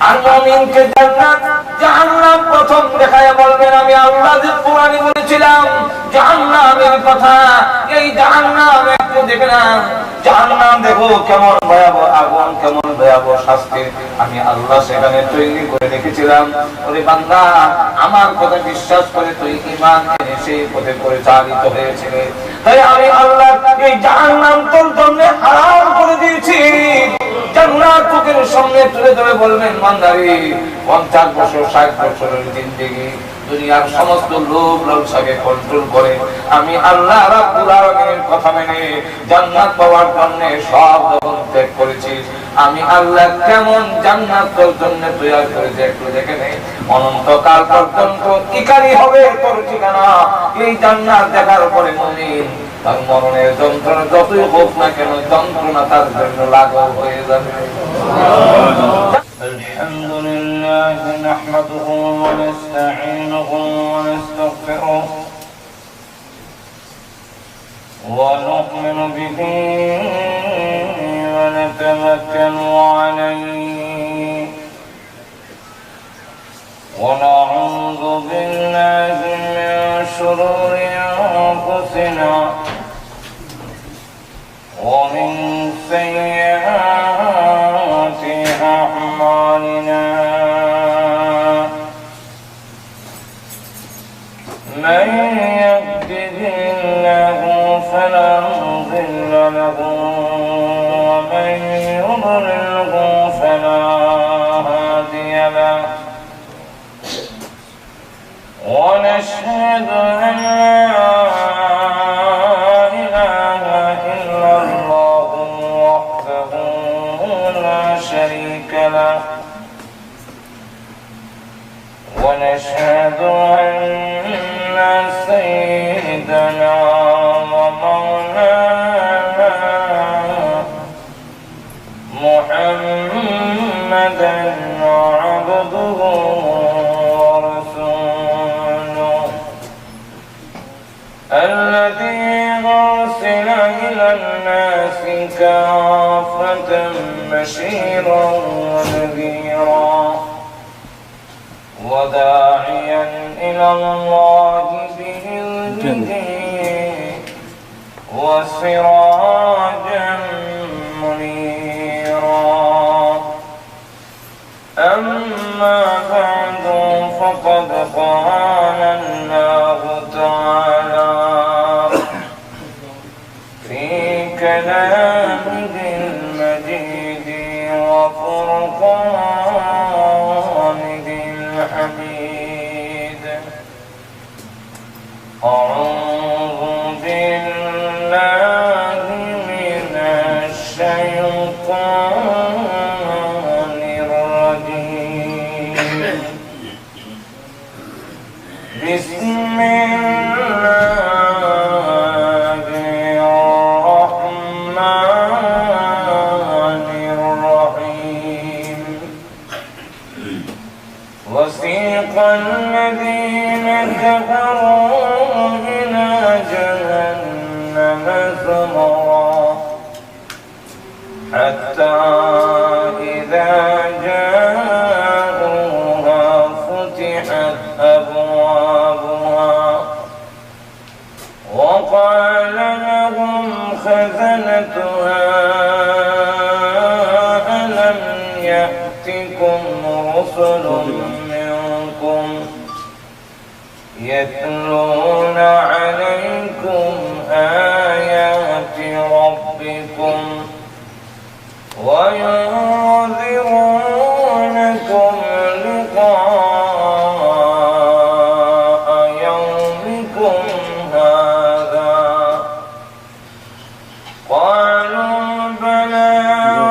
আর মুমিনকে জান্নাত জাহান্নাম প্রথম দেখায় বলবেন আমি আল্লাহ যে কোরআনে বলেছিলাম জাহান্নামের কথা, এই জাহান্নাম একটু দেখে না, জাহান্নাম দেখো কেমন ভয়াবহ আগুন, কেমন ভয়াবহ শাস্তি আমি আল্লাহ সেখানে তৈরি করে রেখেছিলাম। ওরে বান্দা, আমার কথা বিশ্বাস করে তুই ঈমান এনে সেই পথে পরিচালিত হয়েছিলে, তাই আমি আল্লাহ এই জাহান্নাম তোর জন্য হারাম করে দিয়েছি। জান্নাত তোকে সামনে তুলে ধরে বলবেন বান্দারে 50 বছর 60 বছরের জিন্দেগি দুনিয়ার সমস্ত লোভ লালসাকে কন্ট্রোল করে আমি আল্লাহ রাব্বুল আলামিনের কথা মেনে জান্নাত পাওয়ার জন্য সব যখন ত্যাগ করেছিস, আমি আল্লাহ কেমন জান্নাত তোর জন্য তৈরি করেছি একটু দেখে নে। অনন্তকাল পর্যন্ত ইকারি হবে তোর ঠিকানা। এই জান্নাত দেখার পরে মুমিন তার মরণের যন্ত্রণা যতই হোক না কেন যন্ত্রণা তার জন্য লাঘব হয়ে যাবে। الحمد لله نحمده ونستعينه ونستغفره ونؤمن به ونتوكل عليه ونعوذ بالله من شرور أنفسنا ومن سيئات أعمالنا من يهده الله فلا مضل له ومن يضلله فلا هادي له ونشهد أن لا إله إلا الله وحده لا شريك له ونشهد أن سيدنا ومولانا محمدا عبده ورسوله الذي أرسل إلى الناس كافة بشيرا ونذيرا وداعيا إلى الله بإذنه وسراجا منيرا. أما بعد فقد قال الله تعالى في كلامه المجيد وفرقانه الحميد أعوذ بالله من الشيطان الرجيم بسم الله الرحمن الرحيم وسيق الذين كفروا إلى جهنم زمرا حتى إذا جاءوها فتحت أبوابها وقال لهم خزنتها ألم يأتكم رسل منكم يتلون عليكم آيات ربكم وينذرونكم لقاء يومكم هذا قالوا بلى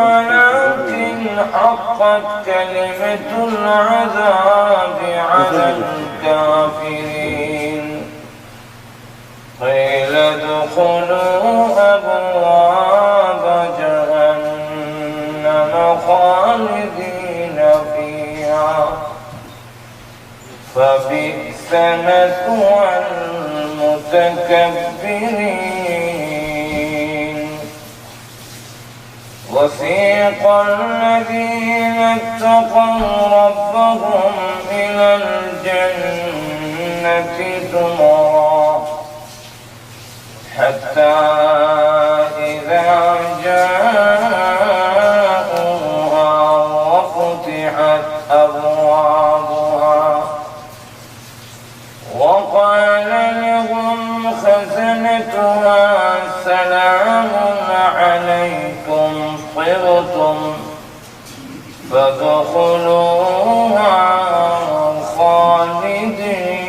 ولكن حقت كلمة العذاب على الكافرين قيل ادخلوا أبواب جهنم خالدين فيها فبئس مثوى المتكبرين وسيق الذين اتقوا ربهم إلى الجنة زمرا حتى إذا جاءوها وفتحت أبوابها وقال لهم خزنتها سلام عليكم طبتم فادخلوها خالدين.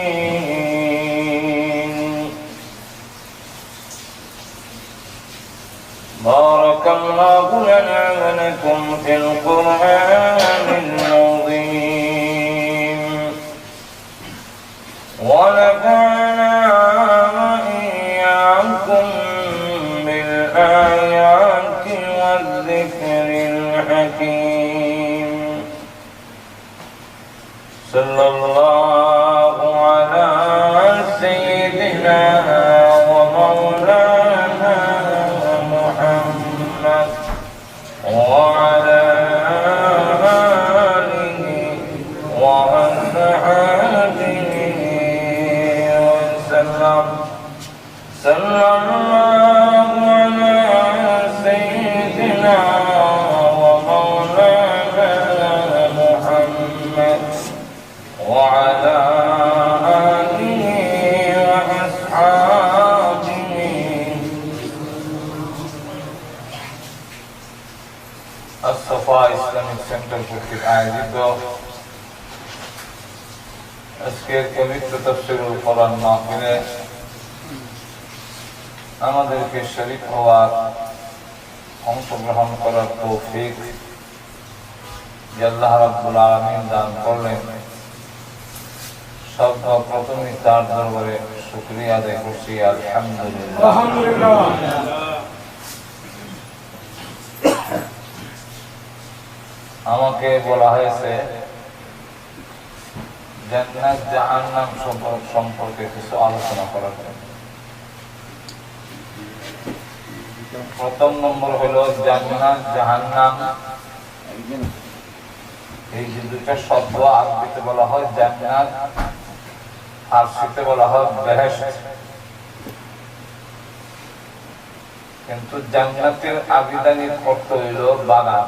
بارك الله لنا ولكم في القرآن العظيم ونفعنا وإياكم بالآيات والذكر الحكيم. صلى الله على سيدنا ومولانا محمد وعلى آله وأصحابه وسلم. صلى الله على سيدنا ومولانا محمد وعلى آله وأصحابه. الصفا ইসলামিক সেন্টার কর্তৃক আয়োজিত আজকের পবিত্র তাফসীরুল কোরআন মাহফিলে আমাদেরকে শরীক হওয়ার, অংশগ্রহণ করার তৌফিক আল্লাহ রাব্বুল আলামিন দান করলেন। সর্বপ্রথমে তার দরবারে শুকরিয়া আদায় করছি, আলহামদুলিল্লাহ। আমাকে বলা হয়েছে জান্নাত জাহান্নাম সম্পর্কে কিছু আলোচনা করার জন্য। প্রথম নম্বর হলো জান্নাত জাহান্নাম। এই যে দুইটা শব্দ, আরবিতে বলা হয় জান্নাত, ফারসিতে বলা হয় বেহেশত। কিন্তু জান্নাতের আবিধানিক অর্থ হইল বাগান।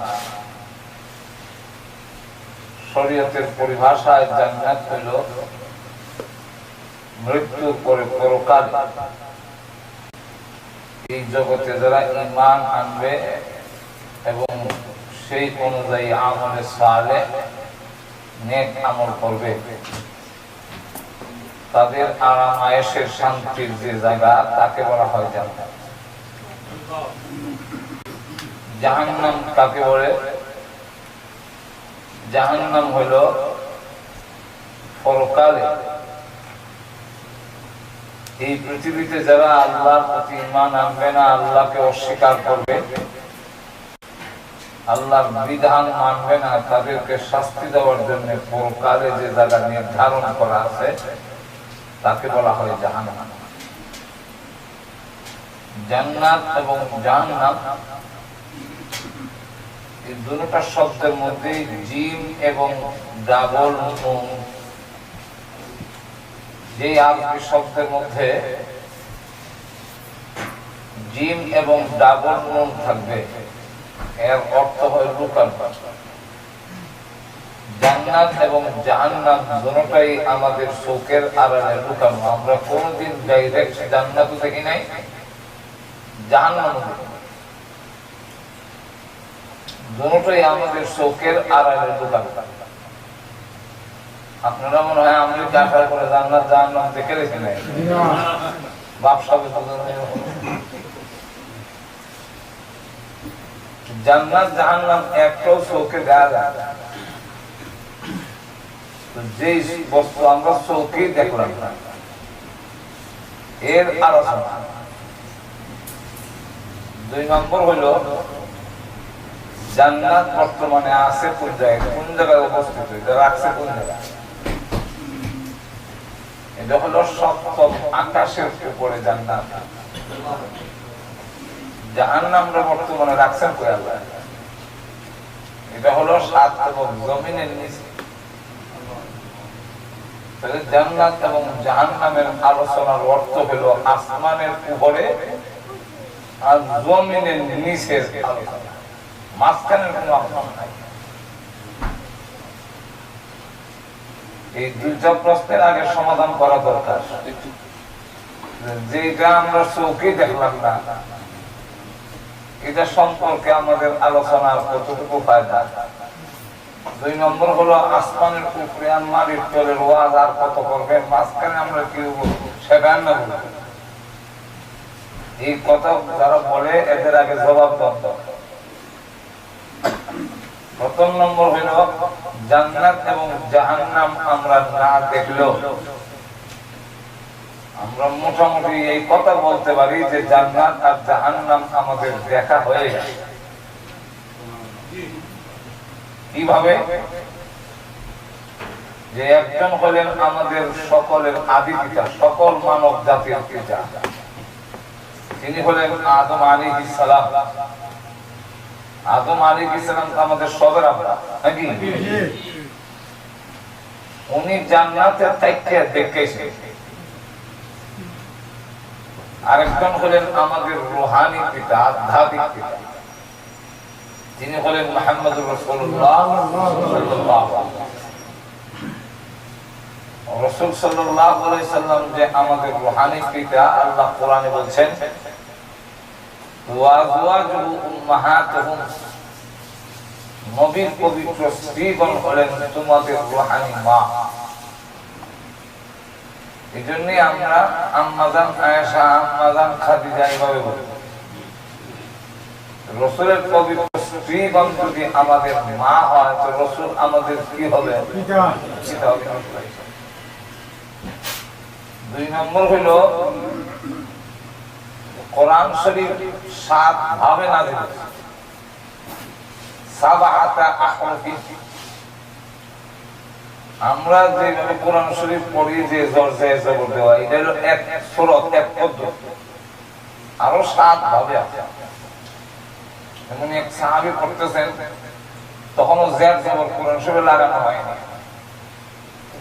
শরীয়তের পরিভাষায় জান্নাত হইল মৃত্যুর পরে পরকাল। এই জগতে যারা ঈমান আনবে এবং সেই অনুযায়ী আমলে সালেহ নেক আমল করবে, তাদের আরাম আয়েশের শান্তির যে জায়গা, তাকে বলা হয় জান্নাত। জাহান্নাম কাকে বলে? জাহান্নাম হইল পরকালে এই পৃথিবীতে যারা আল্লাহর প্রতি ঈমান আনবে না, আল্লাহকে অস্বীকার করবে, আল্লাহর বিধান মানবে না, তাদেরকে শাস্তি দেওয়ার জন্য পরকালে যে জায়গা নির্ধারণ করা আছে, তাকে বলা হয় জাহান্নাম। জান্নাত এবং জাহান্নাম এই দুটো শব্দের মধ্যে জিম এবং ডাবল নুন, যে আরবি শব্দের মধ্যে জিম এবং ডাবল নুন থাকবে, এর অর্থ হয় লুকানো। জান্নাত এবং জাহান্নাম দুটোই আমাদের চোখের আড়ালে লুকানো। আমরা কোনদিন ডাইরেক্ট জান্নাতও দেখি নাই, জাহান্নামও দেখি নাই। দুটোই আমাদের চোখের আড়ালে লুকানো। আপনারা মনে হয় আমেরিকা আসার পরে জান্নাত জাহান্নাম দেখে রেখে নাই, ব্যবসা জান্নাত জাহান্নাম একটাও চোখে গায়ে। যে বস্তু আমরা চোখেই দেখলাম না, এর আলোচনা। 2 নম্বর হলো জান্নাত বর্তমানে আছে কোন জায়গায়, কোন জায়গায় অবস্থিত, এটা রাখছে কোন জায়গায়। এটা হলো সপ্তম আকাশের উপরে জান্নাত। জাহান্নামটা বর্তমানে রাখছেন কই আল্লাহ? এটা হলো 7 এবং জমিনের নিচে। তাহলে জান্নাত এবং জাহান্নামের আলোচনার অর্থ হলো আসমানের উপরে আর জমিনের নিচের আলোচনা, মাঝখানের কোনো আসমান নাই। এই দুইটা প্রশ্নের আগে সমাধান করা দরকার। যেটা আমরা চোখে দেখলাম না, এটা সম্পর্কে আমাদের আলোচনার কতটুকু ফায়দা। 2 নম্বর হলো আসমানের উপরে আর মাটির তলের ওয়াজ আর কত করবে, মাঝখানে আমরা কি সেটা না বলবো। এই কথা যারা বলে এদের আগে জবাব দেওয়া। প্রথম নম্বর হলো জান্নাত এবং জাহান্নাম আমরা না দেখলেও আমরা মোটামুটি এই কথা বলতে পারি যে জান্নাত আর জাহান্নাম আমাদের দেখা হয়ে গেছে। কিভাবে? যে একজন হলেন আমাদের সকলের আদি পিতা, সকল মানব জাতির পিতা, তিনি হলেন আদম আলাইহিস সালাম। আদম আলাইহিস সালাম আমাদের সবার আব্বা নাকি? উনি জান্নাতে থাকতে দেখেছেন। আরেকজন হলেন আমাদের রূহানি পিতা, আধ্যাত্মিক পিতা, তিনি হলেন মুহাম্মদুর রাসূলুল্লাহ সাল্লাল্লাহু আলাইহি ওয়াসাল্লাম। রাসূল সাল্লাল্লাহু আলাইহি সাল্লাম যে আমাদের রূহানি পিতা, আল্লাহ কোরআনে বলেছেন ওয়া আযওয়াজুহু উম্মাহাতুহুম, নবীর পবিত্র স্ত্রীগণ হলেন তোমাদের রূহানি মা। এজন্যই আমরা আম্মাজান আয়েশা, আম্মাজান খাদিজা এইভাবে বলি। রাসূলের পবিত্র স্ত্রীগণ যদি আমাদের মা হয় তো রাসূল আমাদের কি হবে? পিতা হবে। 2 নম্বর হলো কোরআন শরীফ 7 ভাবে নাযিল হয়েছে। সাবআতা আহরুফি, আমরা যেভাবে কোরআন শরীফ পড়ি যে জবর জবর দেওয়া, এটা হলো এক সূরত, এক পদ্ধতি। আরো 7 ভাবে আছে। যেমন এক সাহাবী পড়তেছেন, তখনও জের জবর কোরআন শরীফে লাগানো হয়নি,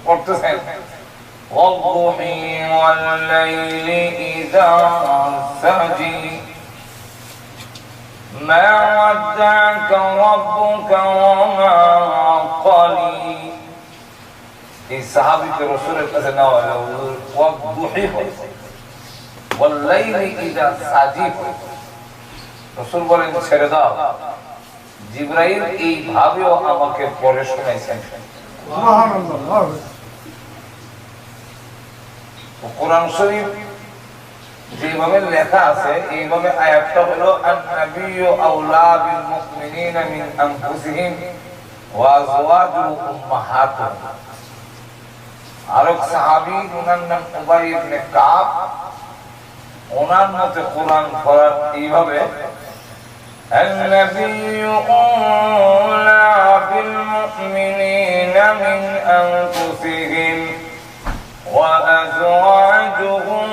পড়তেছেন ওয়াল্লাহি ওয়াল-লাইলি ইযা সাজি মা ওয়াদ্দা'কা রাব্বুকা ওয়া মা ক্বালি। এই সাহাবীকে রাসূলের কাছে নেওয়া হলো ওয়াদ্দুহি ওয়াল-লাইলি ইযা সাজি। রাসূল বলেন ছেড়ে দাও। জিবরাইল এই ভাবেও আমাকে পড়ে শোনাইছেন। সুবহানাল্লাহ। কোরআন শরীফ যেভাবে লেখা আছে এইভাবে আয়াতটা হলো আন-নাবিয়্যু আওলা বিল মুমিনিনা মিন আনফুসিহিম ওয়া আযওয়াজুহু উম্মাহাতুহুম। আরেক সাহাবী ওনার নাম উবাই ইবনে কাব, ওনার মতে কোরআন পড়ার এইভাবে আন-নাবিয়্যু আওলা বিল মুমিনিনা মিন আনফুসিহিম ওয়া আযওয়াজুহুম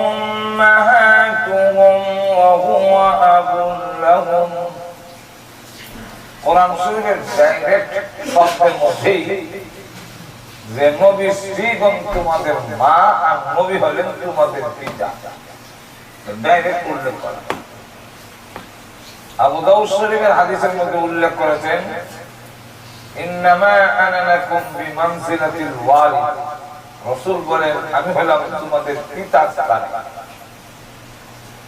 উম্মাহাতুহুম ওয়া হুয়া আবুন লাহুম। কোরআন শরীফের ডাইরেক্ট শব্দের মধ্যেই যে নবী স্ত্রীগণ তোমাদের মা আর নবী হলেন তোমাদের পিতা, ডাইরেক্ট উল্লেখ করা। আবু দাউদ শরীফের হাদিসের মধ্যে উল্লেখ করেছেন ইন্নামা আনা লাকুম বিমানজিলাতিল ওয়ালিদ। রাসূল বলেন আমি হলাম তোমাদের পিতার স্থানে।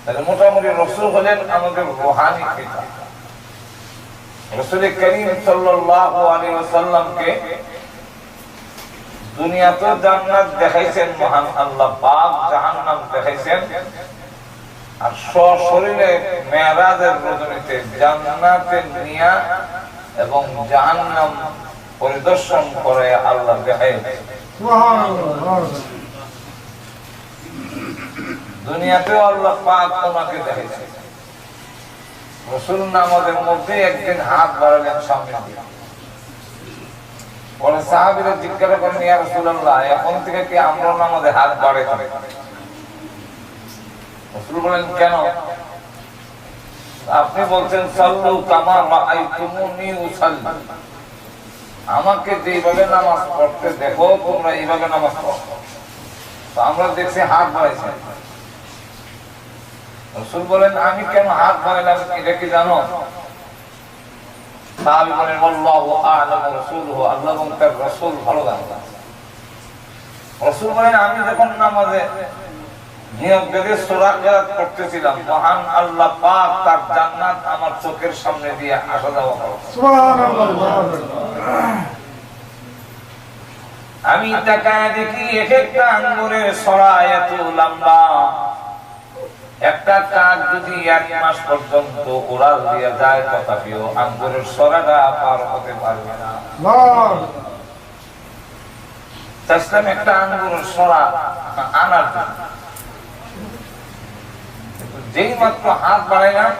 তাহলে মোটামুটি রাসূল হলেন আমাদের রূহানি পিতা। রাসূল করিম সাল্লাল্লাহু আলাইহি ওয়াসাল্লামকে দুনিয়াতে জান্নাত দেখাইছেন মহান আল্লাহ পাক, জাহান্নাম দেখাইছেন, আর সশরীরে মেরাজের রজনীতে জান্নাতে নিয়া এবং জাহান্নাম পরিদর্শন করে আল্লাহ দেখাইছেন। সুবহানাল্লাহ। দুনিয়াতেও আল্লাহ পাক ওনাকে দেখাইছেন। রাসূল নামাজের মধ্যে একদিন হাত বাড়ালেন সামনে দিয়ে। পরে সাহাবীরা জিজ্ঞাসা করেন ইয়া রাসূলুল্লাহ এখন থেকে কি আমরা নামাজে হাত বাড়াই? রাসূল বলেন কেন? আপনি বলছেন সাল্লু কামা রাআইতুমুনি উসাল্লি, আমাকে যেভাবে নামাজ পড়তে দেখো তোমরা এইভাবে নামাজ পড়ো। তো আমরা দেখছি হাত বাড়াইছে। রাসূল বলেন আমি কেন হাত বাড়াইলাম এটা কি জানো? সাহাবী বলেন আল্লাহু আ'লাম রাসূলুহু, আল্লাহ এবং তার রাসূল ভালো জানেন। রাসূল বলেন আমি যখন নামাজে নিয়ম করে সূরা কিরাত করতেছিলাম, মহান আল্লাহ পাক তার জান্নাত আমার চোখের সামনে দিয়ে আসা যাওয়া করে। সুবহানাল্লাহ। আমি তাকায় দেখি এক একটা আঙ্গুরের সরা এত লম্বা, একটা কাক যদি 1 মাস পর্যন্ত উড়াল দিয়ে যায় তথাপিও আঙ্গুরের সরাটা পার হতে পারবে না। চাইছিলাম একটা আঙ্গুরের সরা আনার জন্য, যেই মাত্র হাত বাড়াইলাম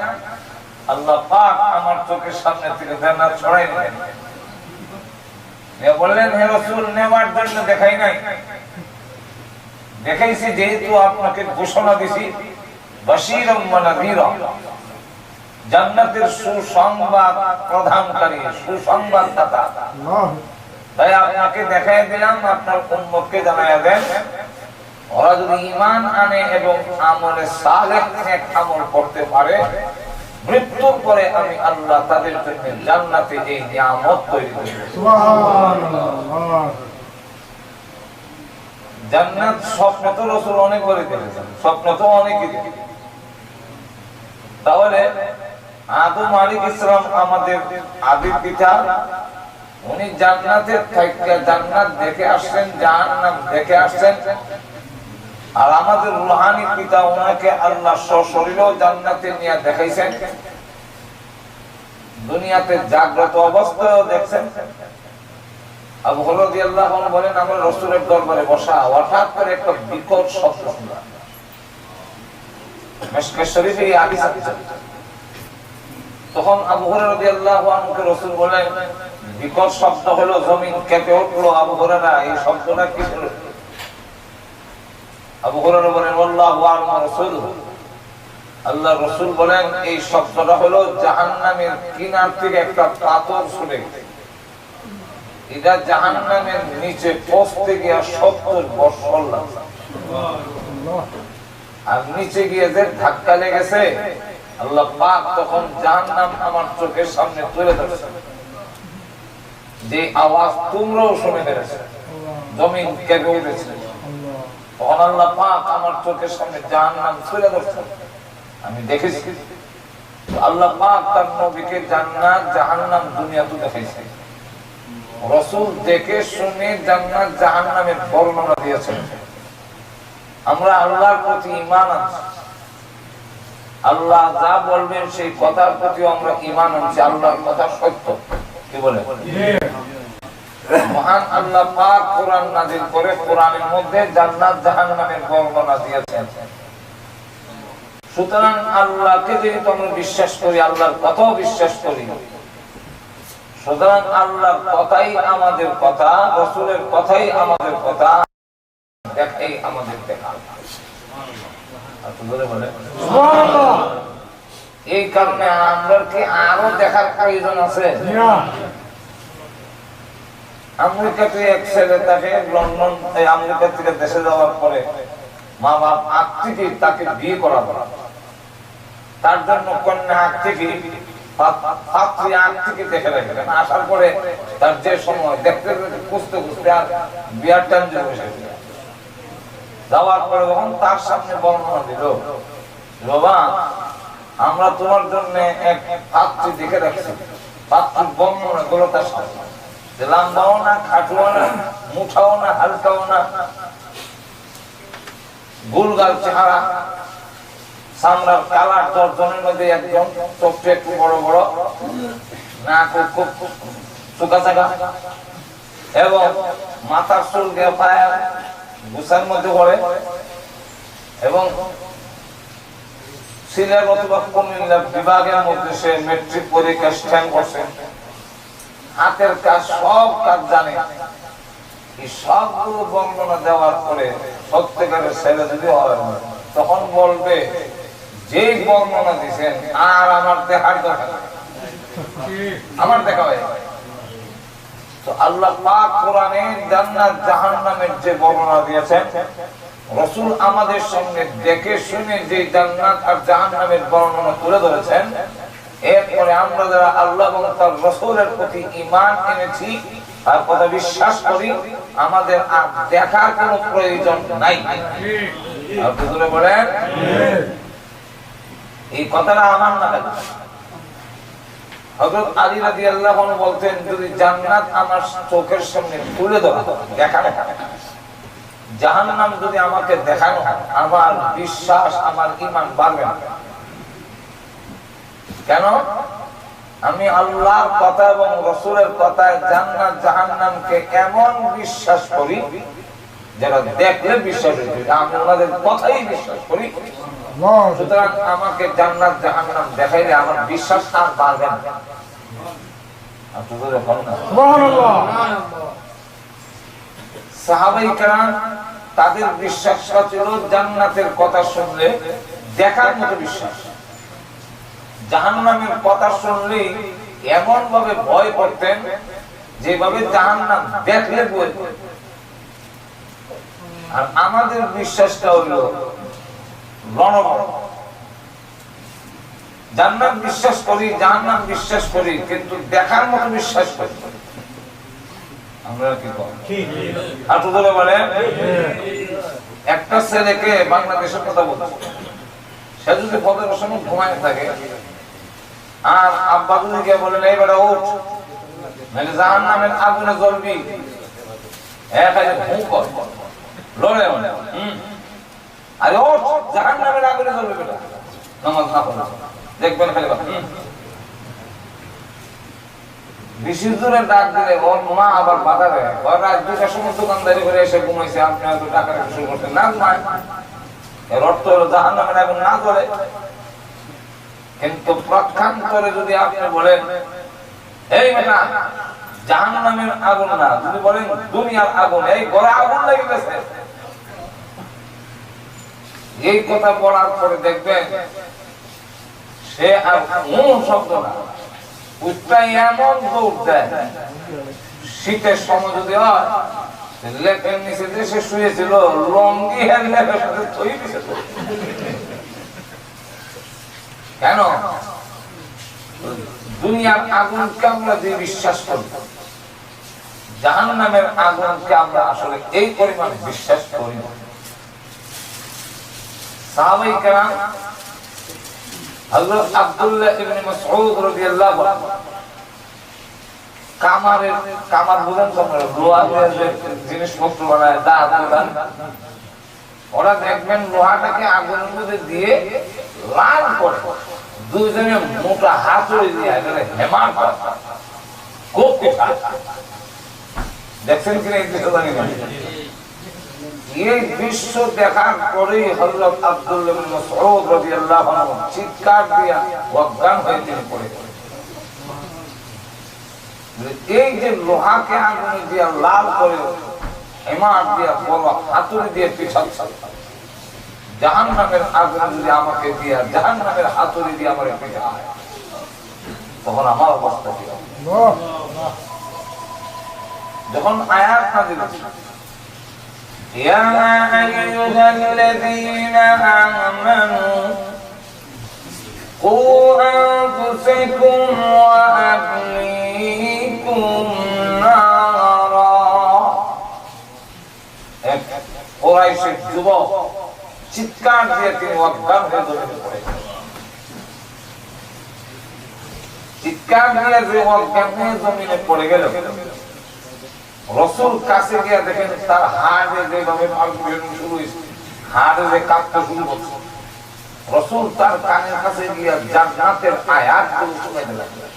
আল্লাহ পাক আমার চোখের সামনে থেকে জান্নাত ছড়াই দিলেন। বললেন হে রাসূল, নেওয়ার জন্য দেখাই নাই, দেখাইছি যেহেতু আপনাকে ঘোষণা দিছি বাশীরাম ওয়া নাযীরা, জান্নাতের সুসংবাদ প্রদানকারী, সুসংবাদদাতা। তাই আপনাকে দেখাই দিলাম, আপনার উম্মতকে জানায়া দেন ওরা যদি ঈমান আনে এবং আমলে সালেহ নেক আমল করতে পারে, মৃত্যুর পরে আমি আল্লাহ তাদের জন্য জান্নাতে এই নিয়ামত তৈরি করব। সুবহানাল্লাহ। জান্নাত স্বপ্ন তো রাসূল অনেক বলে দিয়েছেন, স্বপ্ন তো অনেকই। তাহলে আদম আলাইহিস সালাম আমাদের আদি পিতা, উনি জান্নাতের থেকে জান্নাত দেখে আসছেন, জাহান্নাম দেখে আসছেন। আর আমাদের রূহানি পিতা ওনাকে আল্লাহ সশরীরেও জান্নাতে নিয়ে দেখাইছেন, দুনিয়াতে জাগ্রত অবস্থায়ও দেখছেন। আবু হুরায়রা রাদিয়াল্লাহু আনহু বলেন আমরা রাসূলের দরবারে বসা, হঠাৎ করে একটা বিকট শব্দ শুনলাম। মিশকাত শরীফে এই হাদিস আছে। তখন আবু হুরায়রা রাদিয়াল্লাহু আনহুকে রাসূল বলেন বিকট শব্দ হলো, জমিন কেঁপে উঠলো। আবু হুরায়রা এই শব্দটা কি হলো? আবু হুরায়রা বলেন আল্লাহু আ'লাম রাসূলুহু, আল্লাহ রাসূল বলেন এই শব্দটা হলো জাহান্নামের কিনার থেকে একটা পাথর ছুঁড়ে গেছে। এটা জাহান্নামের নিচে পৌঁছতে গিয়ে 70 বছর লাগছে। আর নিচে গিয়ে যে ধাক্কা লেগেছে, আল্লাহ পাক তখন জাহান্নাম আমার চোখের সামনে তুলে ধরেছে। যে আওয়াজ তোমরাও শুনে ফেলেছে, জমিন কেঁপে উঠেছে। তখন আল্লাহ পাক আমার চোখের সামনে জাহান্নাম তুলে ধরেছে, আমি দেখেছি। আল্লাহ পাক তার নবীকে জান্নাত জাহান্নাম দুনিয়াতে দেখাইছে। রাসূল দেখে শুনে জান্নাত জাহান্নামের বর্ণনা দিয়েছেন। আমরা আল্লাহর প্রতি ঈমান আনছি, আল্লাহ যা বলবেন সেই কথার প্রতি আমরা ঈমান আনছি, আল্লাহর কথা সত্য। কি বলে? মহান আল্লাহ পাক কোরআন নাযিল করে কোরআনের মধ্যে জান্নাত জাহান্নামের বর্ণনা দিয়েছেন। সুতরাং আল্লাহকে যেহেতু আমরা বিশ্বাস করি, আল্লাহর কথাও বিশ্বাস করি, সুতরাং আল্লাহর কথাই আমাদের কথা, রাসূলের কথাই আমাদের কথা, দেখাই আমাদের দেখা। এই কারণে আমরা কি আরো দেখার প্রয়োজন আছে? আমেরিকাতে এক ছেলে তাকে লন্ডন আমেরিকা থেকে দেশে যাওয়ার পরে মা বাপ আগ থেকে তাকে বিয়ে করাবো, তার জন্য কন্যা আগ থেকে পাত্রী আগ থেকে দেখে রাখলেন। আসার পরে তার যে সময় দেখতে খুঁজতে খুঁজতে আর বিয়ার টাইম যাওয়ার পরে যখন তার সামনে বর্ণনা দিল, বাবা আমরা তোমার জন্য এক পাত্রী দেখে রাখছি, পাত্রীর বর্ণনা গুলো তার সামনে, লম্বাও না, খাটুও না, মুঠাও না, হালকাও না, গোলগাল চেহারা, সামরার কালার দর্জনের মধ্যে একজন, চোখটা একটু বড় বড়, নাক খুব চোখা চাকা, এবং মাথার চুল দিয়ে পায় গুছার মধ্যে পড়ে, এবং সিলেট অথবা কুমিল্লা বিভাগের মধ্যে সে মেট্রিক পরীক্ষা স্ট্যান্ড করছে, হাতের কাজ সব কাজ জানে। এই সবগুলো বর্ণনা দেওয়ার পরে সত্যিকারের ছেলে যদি হয় তখন বলবে যে বর্ণনা দিয়েছেন আর আমার দেখার দরকার, আমার দেখা হয় তো আল্লাহ পাক কোরআনে জান্নাত জাহান্নামের যে বর্ণনা দিয়েছেন, রাসূল আমাদের সামনে দেখে শুনে যে জান্নাত আর জাহান্নামের বর্ণনা তুলে ধরেছেন, এরপরে আমরা যারা আল্লাহ এবং তার রাসূলের প্রতি ঈমান এনেছি আর কথা বিশ্বাস করি, আমাদের আর দেখার কোনো প্রয়োজন নাই। আপনি জোরে বলেন এই কথাটা আমার না। হযরত আলী রাদিয়াল্লাহু আনহু বলতেন, যদি জান্নাত আমার চোখের সামনে তুলে ধরা দেখানো, জাহান্নাম যদি আমাকে দেখানো, আমার বিশ্বাস আমার ঈমান বাড়বে না। কেন? আমি আল্লাহর কথা এবং রাসূলের কথায় জান্নাত জাহান্নামকে এমন বিশ্বাস করি যারা দেখলে বিশ্বাস করি, আমি ওনাদের কথাই বিশ্বাস করি। সুতরাং আমাকে জান্নাত জাহান্নাম দেখাইলে আমার বিশ্বাস আর বাড়বে না। সাহাবায়ে কেরাম তাদের বিশ্বাসটা ছিল জান্নাতের কথা শুনলে দেখার মতো বিশ্বাস, জাহান্নামের কথা শুনলে এমন ভাবে ভয় করতেন যেভাবে জাহান্নাম দেখলে ভয়। আর আমাদের বিশ্বাসটা হলো রণবণ, জান্নাত বিশ্বাস করি জাহান্নাম বিশ্বাস করি কিন্তু দেখার মতো বিশ্বাস করি। আমরা কি করি? আর তো বলে বলে একটা ছেলেকে বাংলাদেশের কথা বলছে, সে যদি পদের সময় ঘুমায় থাকে আর আব্বা যদি গিয়ে বলেন এই বেটা উঠ, নাহলে জাহান্নামের আগুনে জ্বলবি, লড়ে আরে ওঠ, জাহান্নামের আগুনে জ্বলবে বেটা, নামাজ না পড়ে দেখবেন খালি বিশেষ দূরে ডাক দিলে ওর মা আবার বাধা দেয়, ওর রাত 2টার সময় দোকানদারি করে এসে ঘুমাইছে, আপনি হয়তো টাকা শুরু করতেন না ঘুমায়, এর অর্থ হলো জাহান্নামের আগুন না জ্বলে। কিন্তু প্রক্ষান্তরে যদি আপনি বলেন এই বেটা জাহান্নামের আগুন না, যদি বলেন দুনিয়ার আগুন, এই ঘরে আগুন লেগে গেছে, এই কথা বলার পরে দেখবেন সে আর শব্দ না, উত্তাই এমন দৌড় দেয়। শীতের সময় যদি হয় লেপের নিচে যে সে শুয়েছিল লঙ্গি আর লেপের সাথে থই দিছে। কেন? দুনিয়ার আগুনকে আমরা যে বিশ্বাস করি, জাহান্নামের আগুনকে আমরা আসলে এই পরিমাণ বিশ্বাস করি না। সাহাবায়ে কেরাম হযরত আব্দুল্লাহ ইবনে মাসউদ রাদিয়াল্লাহু আনহু কামার বুঝেন তোমরা, লোহার যে জিনিসপত্র বানায় দাঁত বানায়, ওরা দেখবেন লোহাটাকে আগুনের মধ্যে দিয়ে লাল করে দুইজনে মোটা হাতুড়ি দিয়ে হেমার করে খুব পিঠা দেখছেন কিনা এই দৃশ্য জানি না। এই দৃশ্য দেখার পরেই হযরত আব্দুল্লাহ ইবনে মাসউদ রাদিয়াল্লাহু আনহু চিৎকার দিয়ে অজ্ঞান হয়ে তিনি পড়ে গেলেন। এই যে লোহাকে আগুনে দিয়ে লাল করে হেমার দিয়ে বড় হাতুড়ি দিয়ে পিছাচ্ছে, জাহান্নামের আগুনে যদি আমাকে দিয়ে জাহান্নামের হাতুড়ি দিয়ে আমার পিছায়, তখন আমার অবস্থা কি হবে? যখন আয়াত নাযিল হয়েছে ইয়া আইয়ুহাল্লাযীনা আমানু কু আনফুসাকুম ওয়া আহলিকুম নারা, এক কুরাইশের যুবক চিৎকার দিয়ে তিনি অজ্ঞান হয়ে জমিনে পড়ে গেলেন। চিৎকার দিয়ে যে অজ্ঞান হয়ে জমিনে পড়ে গেল, রাসূল কাছে গিয়ে দেখেন তার হাড়ে যেভাবে পালপিটেশন শুরু হয়েছে, হাড়ে যে কাঁপতে শুরু করছে। রাসূল তার কানের কাছে গিয়ে জান্নাতের আয়াতগুলো শুনাইতে লাগলেন।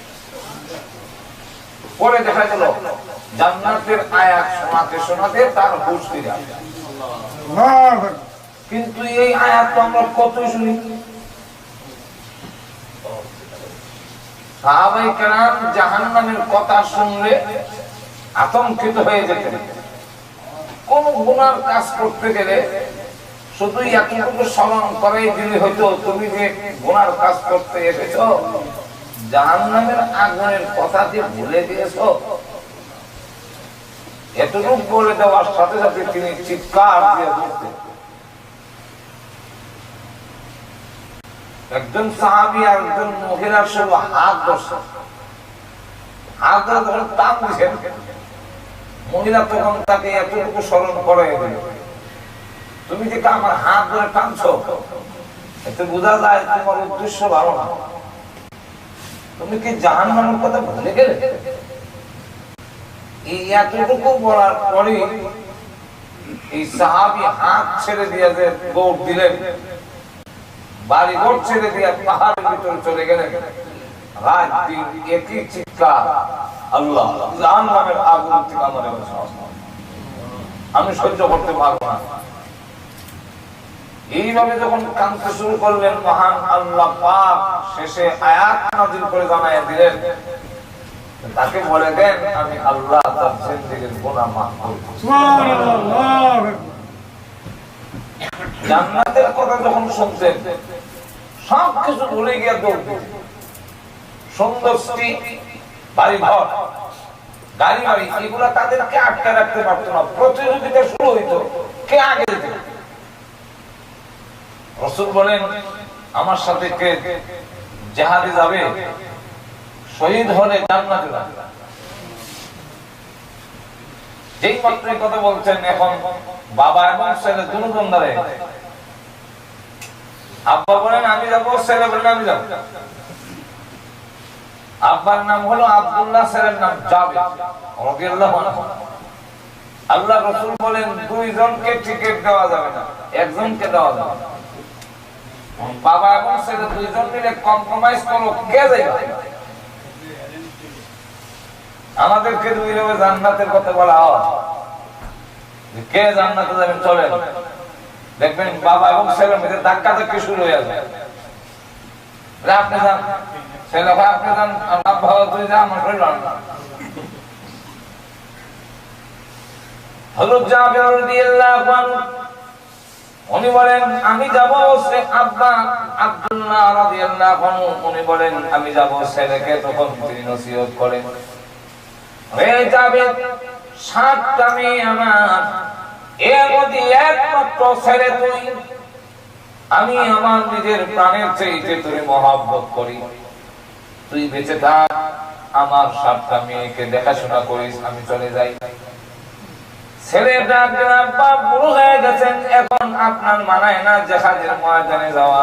পরে দেখা গেল জান্নাতের আয়াত শোনাতে শোনাতে তার হুঁশ ফিরে আসে। কিন্তু এই আয়াত তো আমরা কত শুনি। সাহাবায়ে কেরাম জাহান্নামের কথা শুনলে আতঙ্কিত হয়ে যেতেন। কোন গুনার কাজ করতে গেলে শুধু এতটুকু স্মরণ করাই দিলে হয়তো তুমি যে গুনার কাজ করতে এসেছো, জাহান্নামের আগুনের কথা যে ভুলে দিয়েছো, এতটুকু বলে দেওয়ার সাথে সাথে তিনি চিৎকার দিয়ে উঠতেন। একজন সাহাবী আর একজন মহিলার সব হাত ধরছে, হাত ধরে যখন টান দিচ্ছেন, মহিলা তখন তাকে এতটুকু স্মরণ করে দিল, তুমি যে আমার হাত ধরে টানছো, এতে বোঝা যায় তোমার উদ্দেশ্য ভালো না, তুমি কি জাহান্নামের কথা ভুলে গেলে? এই এতটুকু বলার পরে এই সাহাবী হাত ছেড়ে দিয়ে যে দৌড় দিলেন, বাড়ি ঘর ছেড়ে দিয়ে পাহাড়ের ভিতরে চলে গেলেন। রাত দিন একই চিৎকার, আল্লাহ জাহান্নামের আগুন থেকে আমাদের আমি সহ্য করতে পারবো না। এইভাবে যখন কাঁদতে শুরু করলেন, মহান আল্লাহ পাক শেষে আয়াত নাযিল করে জানায় দিলেন, তাকে বলে দেন আমি আল্লাহ তার জিন্দেগীর গুনাহ মাফ করব। সুবহানাল্লাহ। জান্নাতের কথা যখন শুনতেন, সব কিছু ভুলে গিয়ে দৌড় দিতেন। সুন্দর স্ত্রী, বাড়ি ঘর, গাড়ি বাড়ি, এগুলা তাদেরকে আটকে রাখতে পারতো না। প্রতিযোগিতা শুরু হইতো, কে আগে যেত। রাসূল বলেন, আমার সাথে কে জিহাদে যাবে, শহীদ হলে জান্নাতে যাবে। যেই মাত্র কথা বলছেন, এখন বাবা এবং ছেলে দুজন দাঁড়ায়। আব্বা বলেন আমি যাবো, ছেলে বলেন আমি যাবো। আব্বার নাম হলো আব্দুল্লাহ, ছেলের নাম জাবের রাদিয়াল্লাহু আনহু। আল্লাহ রাসূল বলেন দুইজনকে টিকেট দেওয়া যাবে না, একজনকে দেওয়া যাবে। বাবা এবং ছেলে দুইজন মিলে কম্প্রোমাইজ করো, কে যাবে? আমাদেরকে দুইভাবে জান্নাতের কথা বলা হয়, কে জান্নাতে যাবে চলেন। দেখবেন বাবা এবং ছেলের মধ্যে ধাক্কাধাক্কি শুরু হয়ে যাবে। আপনি যান, ছেলে ভাই আপনি যান, আব্বা তুই যা, আমার শরীর ভালো না। হযরত জাবের রাদিয়াল্লাহু আনহু উনি বলেন আমি যাব, সে আব্বা আব্দুল্লাহ রাদিয়াল্লাহু আনহু উনি বলেন আমি যাব ছেলেকে। তখন তিনি নসিহত করেন, হে জাবের, 7টা মেয়ে আমার, এর মধ্যে একমাত্র ছেলে তুই। আমি আমার নিজের প্রাণের চাইতে তোরে মহব্বত করি, তুই বেঁচে থাক, আমার 7টা মেয়েকে দেখাশোনা করিস, আমি চলে যাই। ছেলেটা আব্বা বুড়ো হয়ে গেছেন, এখন আপনার মানায় না জিহাদের ময়দানে যাওয়া,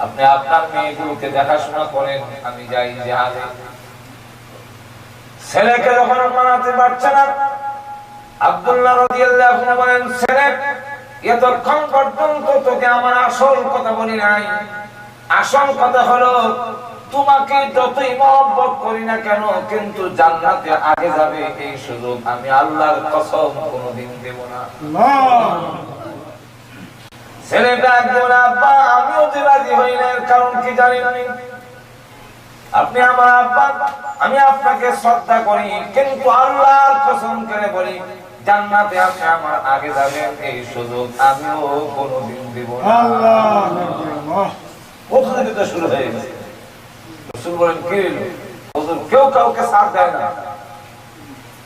আপনি আপনার মেয়েগুলোকে দেখাশোনা করেন, আমি যাই জিহাদে। ছেলেকে যখন মানাতে পারছে না, আব্দুল্লাহ রাদিয়াল্লাহু আনহু বলেন, ছেলে এতক্ষণ পর্যন্ত তোকে আমার আসল কথা বলি নাই। আসল কথা হলো তোমাকে যতই মহব্বত করি না কেন, কিন্তু জান্নাতে আগে যাবে এই সুযোগ আমি আল্লাহর কসম কোনোদিন দেব না। ছেলেটা একজন, আব্বা আমিও যে রাজি হই না, কারণ কি জানেন? আপনি আমার আব্বা, আমি আপনাকে শ্রদ্ধা করি, কিন্তু আল্লাহর কসম করে বলি জান্নাতে আপনি আমার আগে যাবেন এই সুযোগ আমিও কোনোদিন দেব না। আল্লাহ প্রতিযোগিতা শুরু হয়ে গেছে। রাসূল বলেন কি হুজুর, কেউ কাউকে সাথ দেয় না।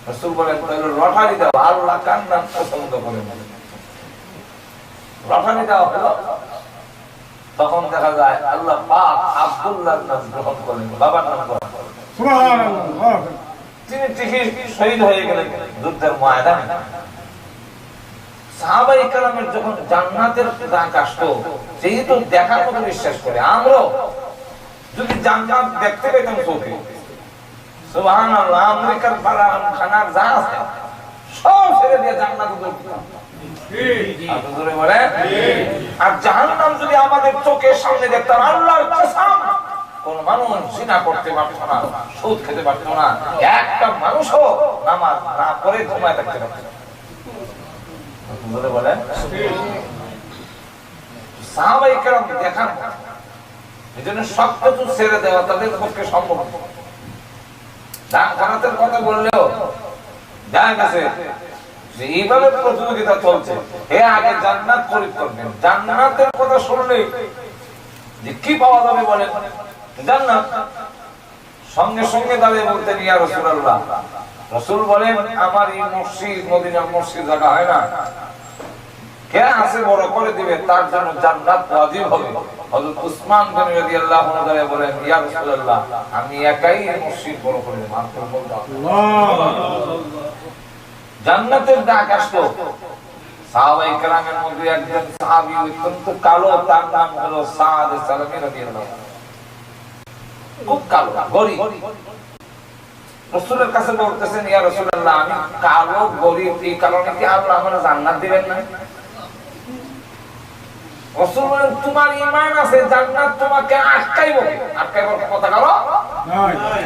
রাসূল বলেন তাহলে লটারি দাও, আল্লাহ কার নাম পছন্দ করেন, লটারি দাও হলো। তখন দেখা যায় আল্লাহ পাক আব্দুল্লাহর নাম গ্রহণ করেন, বাবার নাম গ্রহণ করেন। সুবহানাল্লাহ। তিনি ঠিকই শহীদ হয়ে গেলেন যুদ্ধের ময়দানে। সাহাবায়ে কেরামের যখন জান্নাতের ডাক আসতো, যেহেতু দেখার মতো বিশ্বাস করে, আমরা যদি জান্নাত দেখতে পেতাম চোখে, সুবহানাল্লাহ, আমেরিকার ফারাম খানার যা আছে সব ছেড়ে দিয়ে জান্নাতে দৌড়তাম। আর জাহান্নাম যদি আমাদের চোখের সামনে দেখতাম, আল্লাহর কসম কোন মানুষ জিনা করতে পারতো না, সুদ খেতে পারতো না, একটা মানুষও নামাজ না পড়ে ঘুমায় থাকতে পারতো না। বলেন সাহাবায়ে কেরাম দেখান, এজন্য সবকিছু ছেড়ে দেওয়া তাদের পক্ষে সম্ভব। দান খানাতের কথা বললেও দেখা গেছে এইভাবে প্রতিযোগিতা চলছে। হে আগে জান্নাত খরিদ করবেন, জান্নাতের কথা শুনলে যে কি পাওয়া যাবে বলেন, জান্নাত। সঙ্গে সঙ্গে দাঁড়িয়ে বলতেন ইয়া রাসূলুল্লাহ, রাসূল বলেন আমার এই মসজিদ মদিনার মসজিদ জায়গা হয় না, কে আছে বড় করে দিবে তার জন্য জান্নাত ওয়াজিব হবে। হযরত উসমান গনি রাদিয়াল্লাহু আনহু বলেন ইয়া রাসূলুল্লাহ আমি একাই এই মসজিদ বড় করে দেব। আল্লাহ জান্নাতের ডাক আসতো। সাহাবায়ে কেরামের মধ্যে একজন সাহাবী অত্যন্ত কালো, তার নাম হলো সাদ সালামী রাদিয়াল্লাহু আনহু। খুব কালো, গরীব। রাসূলের কাছে বলতেছেন ইয়া রাসূলুল্লাহ আমি কালো গরীব, এই কারণে কি আল্লাহ আমাকে জান্নাত দিবেন না? রাসূল বলেন তোমার ঈমান আছে, জান্নাত তোমাকে আটকাইবো। আটকাইবো কথা কারো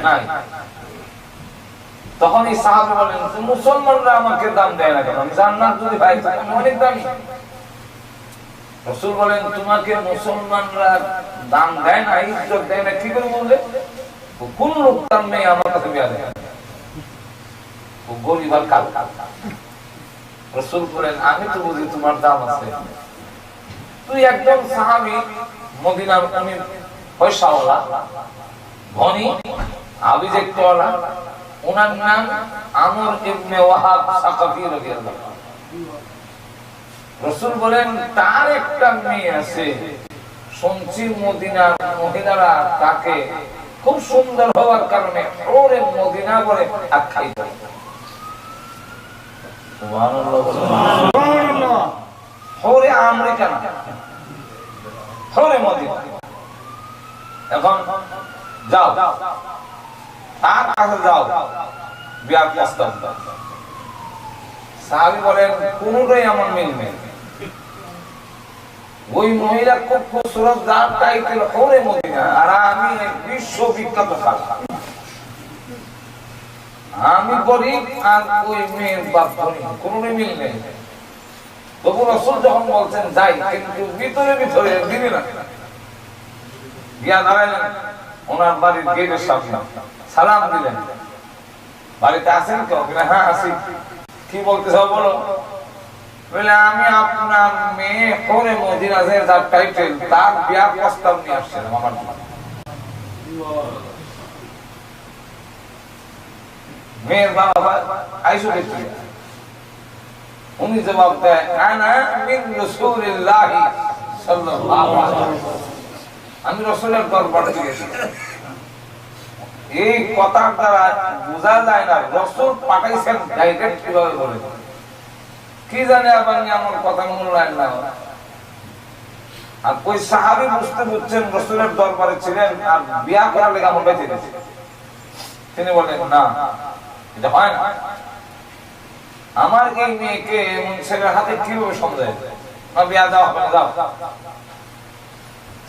নাই। তখন এই সাহাবী বলেন মুসলমানরা আমাকে দাম দেয় না কেন, আমি জান্নাত যদি পাই আমি অনেক দামি। রাসূল বলেন তোমাকে মুসলমানরা দাম দেয় না, ইজ্জত দেয় না, কি করে বললে? কোন লোক তার মেয়ে আমার কাছে বিয়া দেয়? ও গরিব আর কাল। রাসূল বলেন আমি তো বুঝি তোমার দাম আছে। তুই একদম সাহাবী, মদিনার উনি পয়সাওয়ালা, ধনী, আভিজাত্যওয়ালা, ওনার নাম আমর ইবনে ওয়াহাব সাকাফি রাদিয়াল্লাহু আনহু। রাসূল বলেন তার একটা মেয়ে আছে, শুনছি মদিনার মহিলারা তাকে খুব সুন্দর হওয়ার কারণে ওরে মদিনা বলে আখ্যায়িত। সুবহানাল্লাহ সুবহানাল্লাহ। ওরে আমেরিকা না, ওরে মদিনা। এখন যাও তার কাছে যাও, বিয়ার প্রস্তাব দাও। সাহাবী বলেন কোনটাই আমার মিলবে। ওই মহিলা খুব খুবসুরত, যার টাইটেল ওরে মদিনা, আর আমি বিশ্ববিখ্যাত খালা। আমি গরিব আর ওই মেয়ের বাপ ধনী, কোনটাই মিল নেই। তবু রাসূল যখন বলছেন যাই, কিন্তু ভিতরে ভিতরে দিবে না। গিয়া দাঁড়াইলেন ওনার বাড়ির গেটের সামনে, সালাম দিলেন। বাড়িতে আছেন কেউ? হ্যাঁ আছি। কি বলতে চাও বলো? বলে আমি আপনার মেয়ে ওরে মদিনা যার টাইটেল, তার বিয়ার প্রস্তাব নিয়ে আসছিলাম আমার জন্য। মেয়ের বাবা আইসো দেখি। উনি জবাব দেয় আনা মিন রাসূলিল্লাহি সাল্লাল্লাহু আলাইহি ওয়াসাল্লাম, আমি রাসূলের দরবারে গেছি। এই কথার দ্বারা বোঝা যায় না রাসূল পাঠাইছেন ডাইরেক্ট কিভাবে বলে। কি জানে আবার এমন কথা মূল্যায়ন না। আর ওই সাহাবী বুঝছেন রাসূলের দরবারে ছিলেন আর বিয়া করার লেগে আমল বাইতে গেছে। তিনি বলেন না এটা হয় না, আমার এই মেয়েকে এমন ছেলের হাতে কিভাবে সমঝায় না, বিয়া দাও হবে না, যাও।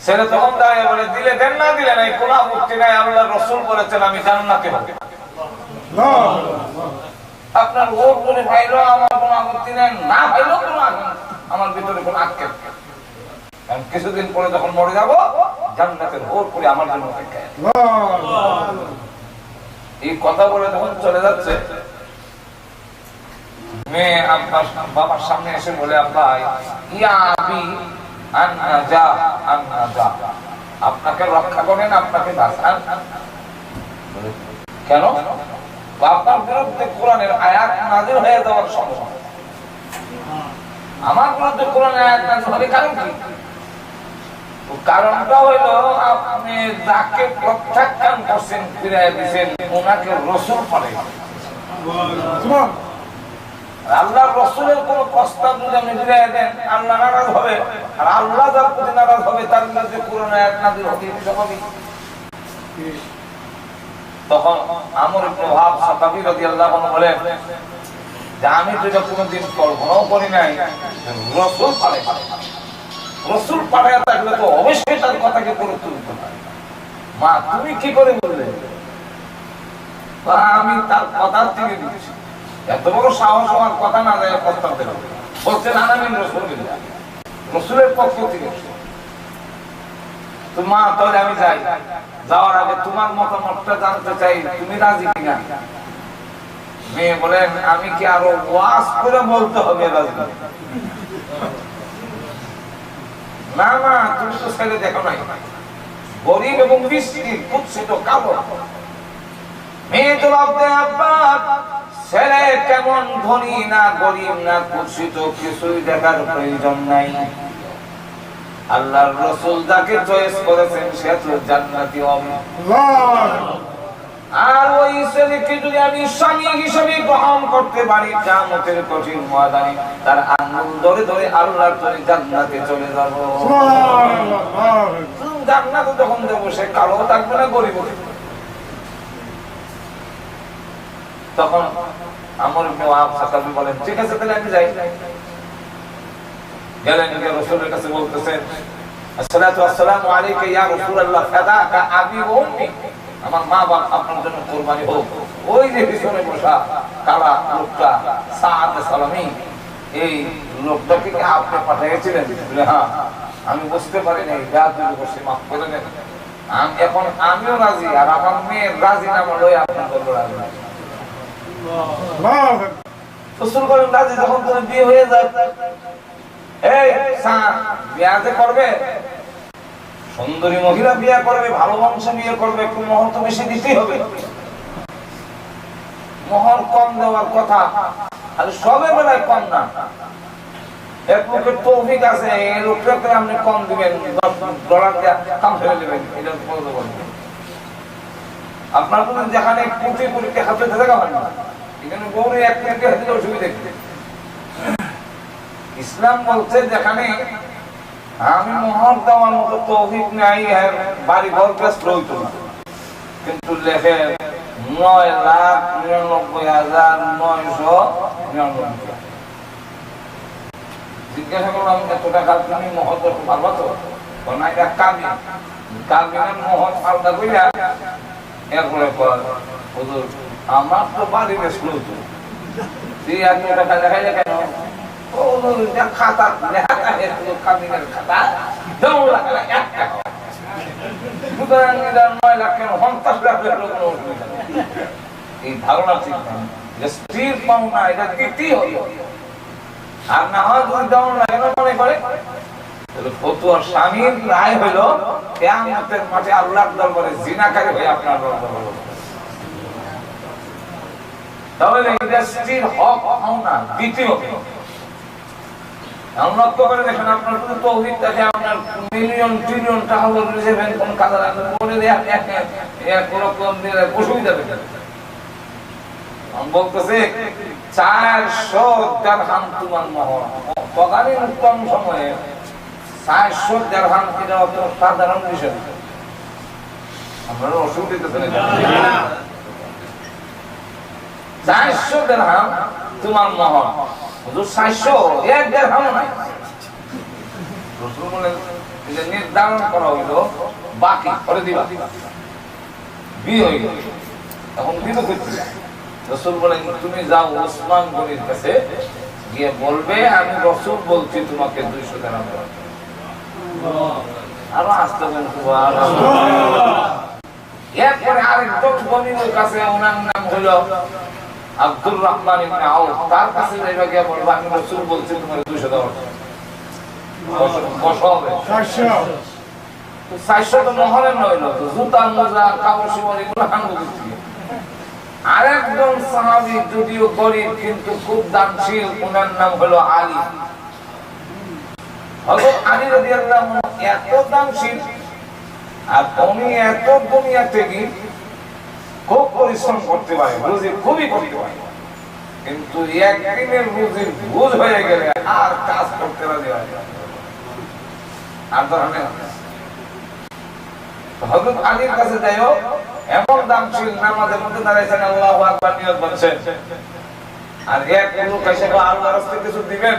ছেলে তখন দাঁড়িয়ে বলে দিলে দেন না দিলে নাই কোনো আপত্তি নাই, আল্লাহ রাসূল বলেছেন আমি জান্নাতে হব। আপনার ওর করে ভাইলো আমার কোনো আপত্তি নেই, না ভাইলো কোনো আমার ভিতরে কোনো আক্ষেপ। কারণ কিছুদিন পরে যখন মরে যাব জান্নাতের ওর করে আমার জন্য অপেক্ষায়। এই কথা বলে যখন চলে যাচ্ছে, মেয়ে আপনার বাবার সামনে এসে বলে আব্বা ইয়া আবি আন্না যা আন্না যা, আপনাকে রক্ষা করেন, আপনাকে বাঁচান। কেন? আপনার বিরুদ্ধে কোরআনের আয়াত নাযিল হয়ে যাওয়ার সময়, আমার বিরুদ্ধে কোরআনের আয়াত নাযিল হবে কারণ কি? কারণটা হইল আপনি যাকে প্রত্যাখ্যান করছেন, ফিরিয়ে দিয়েছেন, ওনাকে রাসূল পাঠাইছেন। আল্লাহ রাসূলের কোন প্রস্তাব যদি আপনি ফিরিয়ে দেন আল্লাহ নারাজ হবে, আর আল্লাহ যার প্রতি নারাজ হবে তার বিরুদ্ধে কোরআনের আয়াত নাযিল হবে। তখন আমর ইবনে ওয়াহাব সাকাফি রাদিয়াল্লাহু আনহু বলেন যে আমি তো এটা কোনোদিন কল্পনাও করি নাই রাসূল পাঠাইছেন। রাসূল পাঠাইয়া থাকলে তো অবশ্যই তার কথাকে গুরুত্ব দিতে হয়। মা তুমি কি করে বললে? আমি তার কথার থেকে দিচ্ছি, এত বড় সাহস হওয়ার কথা না যায় প্রস্তাব দেব। বলছেন আনামিন রাসূলুল্লাহ, রাসূলের পক্ষ থেকে। তো মা তাহলে আমি যাই, যাওয়ার আগে তোমার মতামতটা জানতে চাই, তুমি রাজি কিনা? মেয়ে বলেন আমি কি আরো ওয়াজ করে বলতে হবে? না না, তুমি তো ছেলে দেখো নাই, গরিব এবং মিষ্টি কুৎসিত কালো। মেয়ে জবাব দেয় আব্বা ছেলে কেমন ধনী না গরিব না কুৎসিত কিছুই দেখার প্রয়োজন নাই। আল্লাহর রাসূল যাকে চয়েস করেছেন সে তো জান্নাতি হবে। আর ওই ছেলেকে যদি আমি স্বামী হিসেবে গ্রহণ করতে পারি কিয়ামতের কঠিন ময়দানে তার আঙ্গুল ধরে ধরে আল্লাহর তরে জান্নাতে চলে যাব। সুবহানাল্লাহ। জান্নাতে যখন যাব সে কালো থাকবে না গরিব থাকবে। তখন আমর ইবনে ওয়াহাব সাহাবী বলেন ঠিক আছে তাহলে আমি যাই। গেলেন গিয়ে রাসূলের কাছে বলতেছেন আসসালাতু ওয়াসসালামু আলাইকা ইয়া রাসূলুল্লাহ ফাদাকা আবি ওয়া উম্মি, আমার মা বাপ আপনার জন্য কুরবানি হোক। ওই যে পিছনে বসা কালা লোকটা সাদ সালামি, এই লোকটাকে কি আপনি পাঠিয়েছিলেন? বলে হ্যাঁ। আমি বুঝতে পারি নাই, রাত বসে মাফ করে দেন। এখন আমিও রাজি আর আমার মেয়ে রাজি না বলে আপনার দরবারে আসবে। রাসূল বলেন রাজি যখন তোর বিয়ে হয়ে যায় এই বিয়ে যে করবে সুন্দরী মহিলা বিয়ে করবে, ভালো বংশ বিয়ে করবে, একটু মোহর তো বেশি দিতেই হবে। মোহর কম দেওয়ার কথা আর সবে বেলায় কম না। এক লোকের তৌফিক আছে, এই লোকটাকে আপনি কম দিবেন, $10 দিয়ে কাম ফেলে দেবেন, এটা বলতে বলবেন। আপনার কোনো যেখানে কোটি কোটি টাকা পেতে থাকা হয় না, এখানে গৌরে 1 কোটি টাকা দিলে অসুবিধা কি? ইসলাম বলছে যেখানে আমি মোহর দেওয়ার মতো তৌফিক নাই, বাড়ি ঘর বেশ রইতো না, কিন্তু লেখে 9,99,999। জিজ্ঞাসা করলাম এত টাকা তুমি মোহর করতে পারবো তো? না এটা কামি, কামিনের মোহর আলাদা কইরা এরপরে হুজুর আমার তো বাড়ি বেশ রইতো, তুই এত টাকা দেখাইলে কেন? খাতা কামিনের খাতা এই ধারণা ঠিক না, স্ত্রীর পাওনা এটা দিতেই হবে। আর না হয় যদি দেওয়া লাগে না মনে করে ফতুয়ার স্বামীর রায় হইলো কিয়ামতের মাঠে আল্লাহর দরবারে জিনাকারী হয়ে আপনার দরবারে। তাহলে এটা স্ত্রীর হক পাওনা দিতে হবে। লক্ষ্য করে দেখেন আপনার যদি তৌহিদ থাকে, আপনার মিলিয়ন ট্রিলিয়ন টাকা রিজার্ভ কোন কাজে লাগবে বলে এক রকম অসুবিধা হবে। আমি বলতেছি 400 দিরহাম তোমার মোহর, তদানীর উত্তম সময়ে 400 দিরহাম এটা অত সাধারণ বিষয়। আপনার অসুবিধা তো নেই। 400 দিরহাম তোমার মোহর, হুজুর 400 1 দিরহাম নাই। রাসূল বলেন এটা নির্ধারণ করা হইলো বাকি করে দিবা, বিয়ে হয়ে গেল, এখন বিয়ে করতে। রাসূল বলেন তুমি যাও ওসমান গনির কাছে গিয়ে বলবে আমি রাসূল বলছি তোমাকে 200 দিরহাম দেব। আর আস্তে বলেন সুবহানাল্লাহ। এরপরে আরেকজন গনির কাছে, ওনার নাম হলো আব্দুর রহমান ইবনে আউফ, তার কাছে যাইবা গিয়ে বলবা আমি রাসূল বলছি তোমাকে 200 দেব। 400 তো মোহরের নইল, তো জুতা মোজা কাপড় চোপড় এগুলো আনবো দিচ্ছি। আরেকজন সাহাবী যদিও গরিব কিন্তু খুব দানশীল, ওনার নাম হলো আলী। হযরত আলী রাদিয়াল্লাহু আনহু এত দানশীল আর উনি এত দুনিয়া থেকে খুব পরিশ্রম করতে পারে, রুজি খুবই করতে পারে, কিন্তু একদিনের রুজির ভুল হয়ে গেলে আর কাজ করতে রাজি হয় না। আর ধরনের হযরত আলীর কাছে যাইও, এমন দানশীল, নামাজের মধ্যে দাঁড়াইছেন আল্লাহু আকবার নিয়ত করছেন, আর এক লোক এসে আল্লাহর রাস্তায় কিছু দিবেন,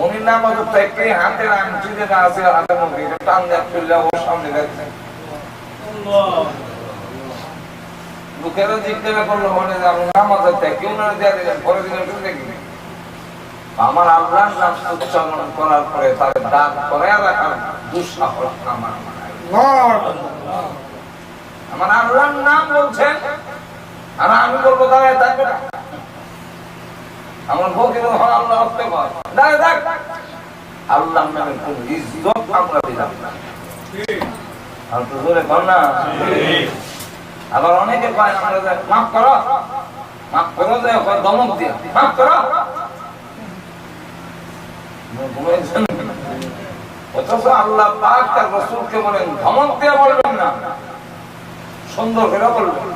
উনি নামাজের থেকে হাতের আংটি যেটা আছে হাতের মধ্যে টান দিয়ে চলে ওর সামনে যাচ্ছেন। লোকেরা জিজ্ঞাসা করলো মনে যে আমি নামাজের থেকে ওনারা দিয়ে দিলেন, পরে দিলেন দেখি আমার আল্লাহর নাম উচ্চারণ করার পরে তার দান করে রাখার দুঃসাহস আমার আল্লাহর নাম বলছেন আর আমি বলবো দাঁড়ায় থাকবে না। আমার বউকে যখন আল্লাহ রাখতে পারে দেখ আল্লাহ নামের কোন ইজ্জত আমরা দিলাম না। আর তো জোরে কর না। আবার অনেকে কয় আমরা মাফ করো যে দমক দিয়া মাফ করো। অথচ আল্লাহ পাক তার রাসূলকে বলেন ধমক দিয়ে বলবেন না, সুন্দর করে বলবেন।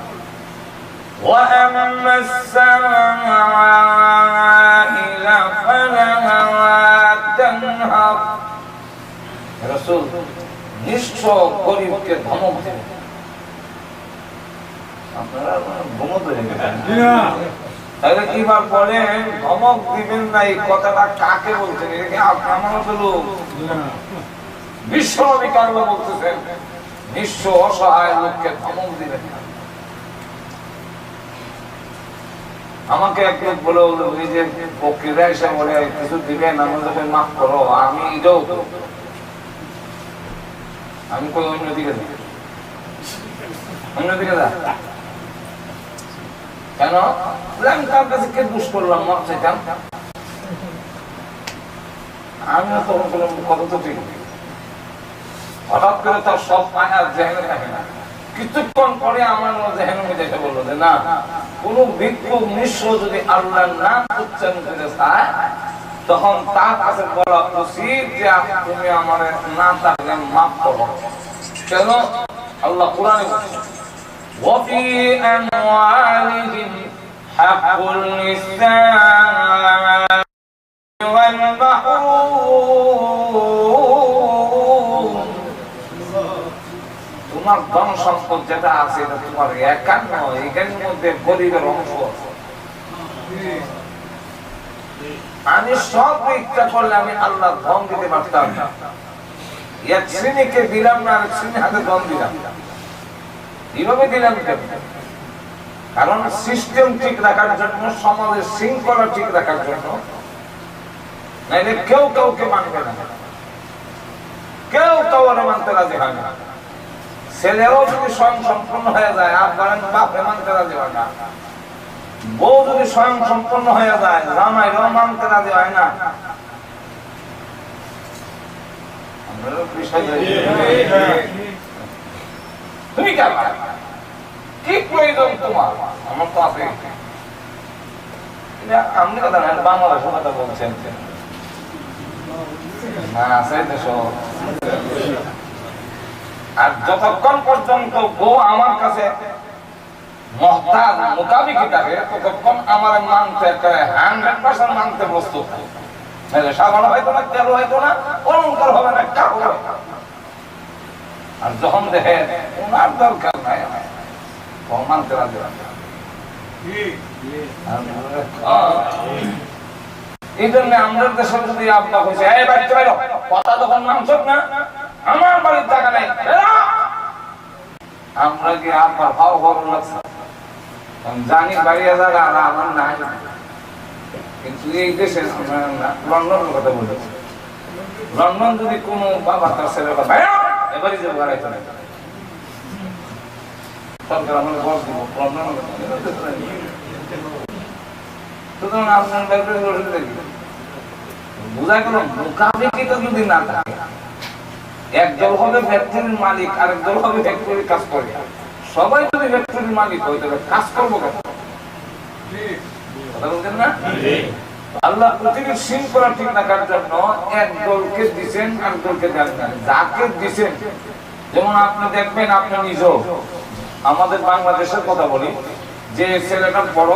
وَأَمَّا السَّائِلَ فَلَا تَنْهَرْ রাসূল নিঃস্ব গরিবকে ধমক দেন। আপনারা ঘুমোতে গেছেন তাহলে কিভাবে বলেন ধমক দিবেন না, এই কথাটা কাকে বলছেন? এটা কি আমার লোক? বিশ্বনবী কারবা বলতেছেন নিঃস্ব অসহায় লোককে ধমক দিবেন না। আমাকে এক লোক বলে ওই যে বক্তৃতা এসে বলে কিছু দিবেন, আমাদের মাফ করো। আমি এটাও তো আমি কই অন্যদিকে যা কেন? আমি তার কাছে কে দুষ করলাম? মাফ চাইতাম। আমিও তখন বললাম কথা তো ঠিক। হঠাৎ করে তার সব আয়াত জেহেনে থাকে না, কিছুক্ষণ পরে আমার জেহেনের মধ্যে এসে বললো যে না, কোন ভিক্ষুক নিঃস্ব যদি আল্লাহর নাম উচ্চারণ করে চায় তখন তার কাছে বলা উচিত যে তুমি আমার না থাকলে মাফ করো। কেন? আল্লাহ কোরআনে বলছেন وفي أموالهم حق للسائل والمحروم। তোমার ধন সম্পদ যেটা আছে এটা তোমার একার নয়, এখানের মধ্যে গরিবের অংশ আছে। আমি সব ইচ্ছা করলে আমি আল্লাহ ধন দিতে পারতাম, এক শ্রেণীকে দিলাম না, আরেক শ্রেণীর হাতে ধন দিলাম। কিভাবে দিলাম? কারণ সিস্টেম ঠিক রাখার জন্য, সমাজের শৃঙ্খলা ঠিক রাখার জন্য। নাইলে কেউ কাউকে মানবে না, কেউ কাউকে মানতে রাজি হয় না। ছেলেও যদি স্বয়ং সম্পন্ন হয়ে যায় আর বলেন বাপে মানতে রাজি হয় না। বউ যদি স্বয়ং সম্পন্ন হয়ে যায় জামাইরাও মানতে রাজি হয় না। তুমি কি প্রয়োজন তোমার? আমার তো আছে। আপনি কথা না, বাংলাদেশের কথা বলছেন না, আছে দেশ। আর যতক্ষণ পর্যন্ত বউ আমার কাছে মহতাজ মোতাবিকি থাকে ততক্ষণ আমার মানতে 100% মানতে প্রস্তুত। সাবান হয়তো না, তেল হয়তো না, অলঙ্কার হবে না, কাপড় হবে না। আর যখন দেখে ওনার দরকার নাই মানতে রাজি হয় না। এই জন্য আমাদের দেশে যদি আব্বা হয়েছে এই বাড়িতে বাইরো, কথা তখন মানছ না, আমার বাড়ির টাকা নাই, আমরা কি আব্বার ভাও ভালো লাগছে? জানি বাড়িয়া জায়গা আর আমার নাই। কিন্তু এই দেশে লন্ডনের কথা বলেছে, লন্ডন যদি কোনো বাবা তার ছেলের কথা এবারই যে বাড়াইতে নাই সরকার আমাকে বস দিব লন্ডন। সুতরাং আপনার ব্যাপারে বোঝা গেল মোকাবিকিটা যদি না থাকে, একদল হবে ফ্যাক্টরির মালিক, আরেক দল হবে ফ্যাক্টরির কাজ করে। সবাই যদি ফ্যাক্টরির মালিক হয় তাহলে কাজ করবো কেন? কথা বলছেন না? আল্লাহ পৃথিবীর শৃঙ্খলা ঠিক রাখার জন্য এক দলকে দিচ্ছেন, আরেক দলকে দেন না। যাকে দিচ্ছেন, যেমন আপনি দেখবেন, আপনি নিজেও আমাদের বাংলাদেশের কথা বলি, যে ছেলেটা বড়,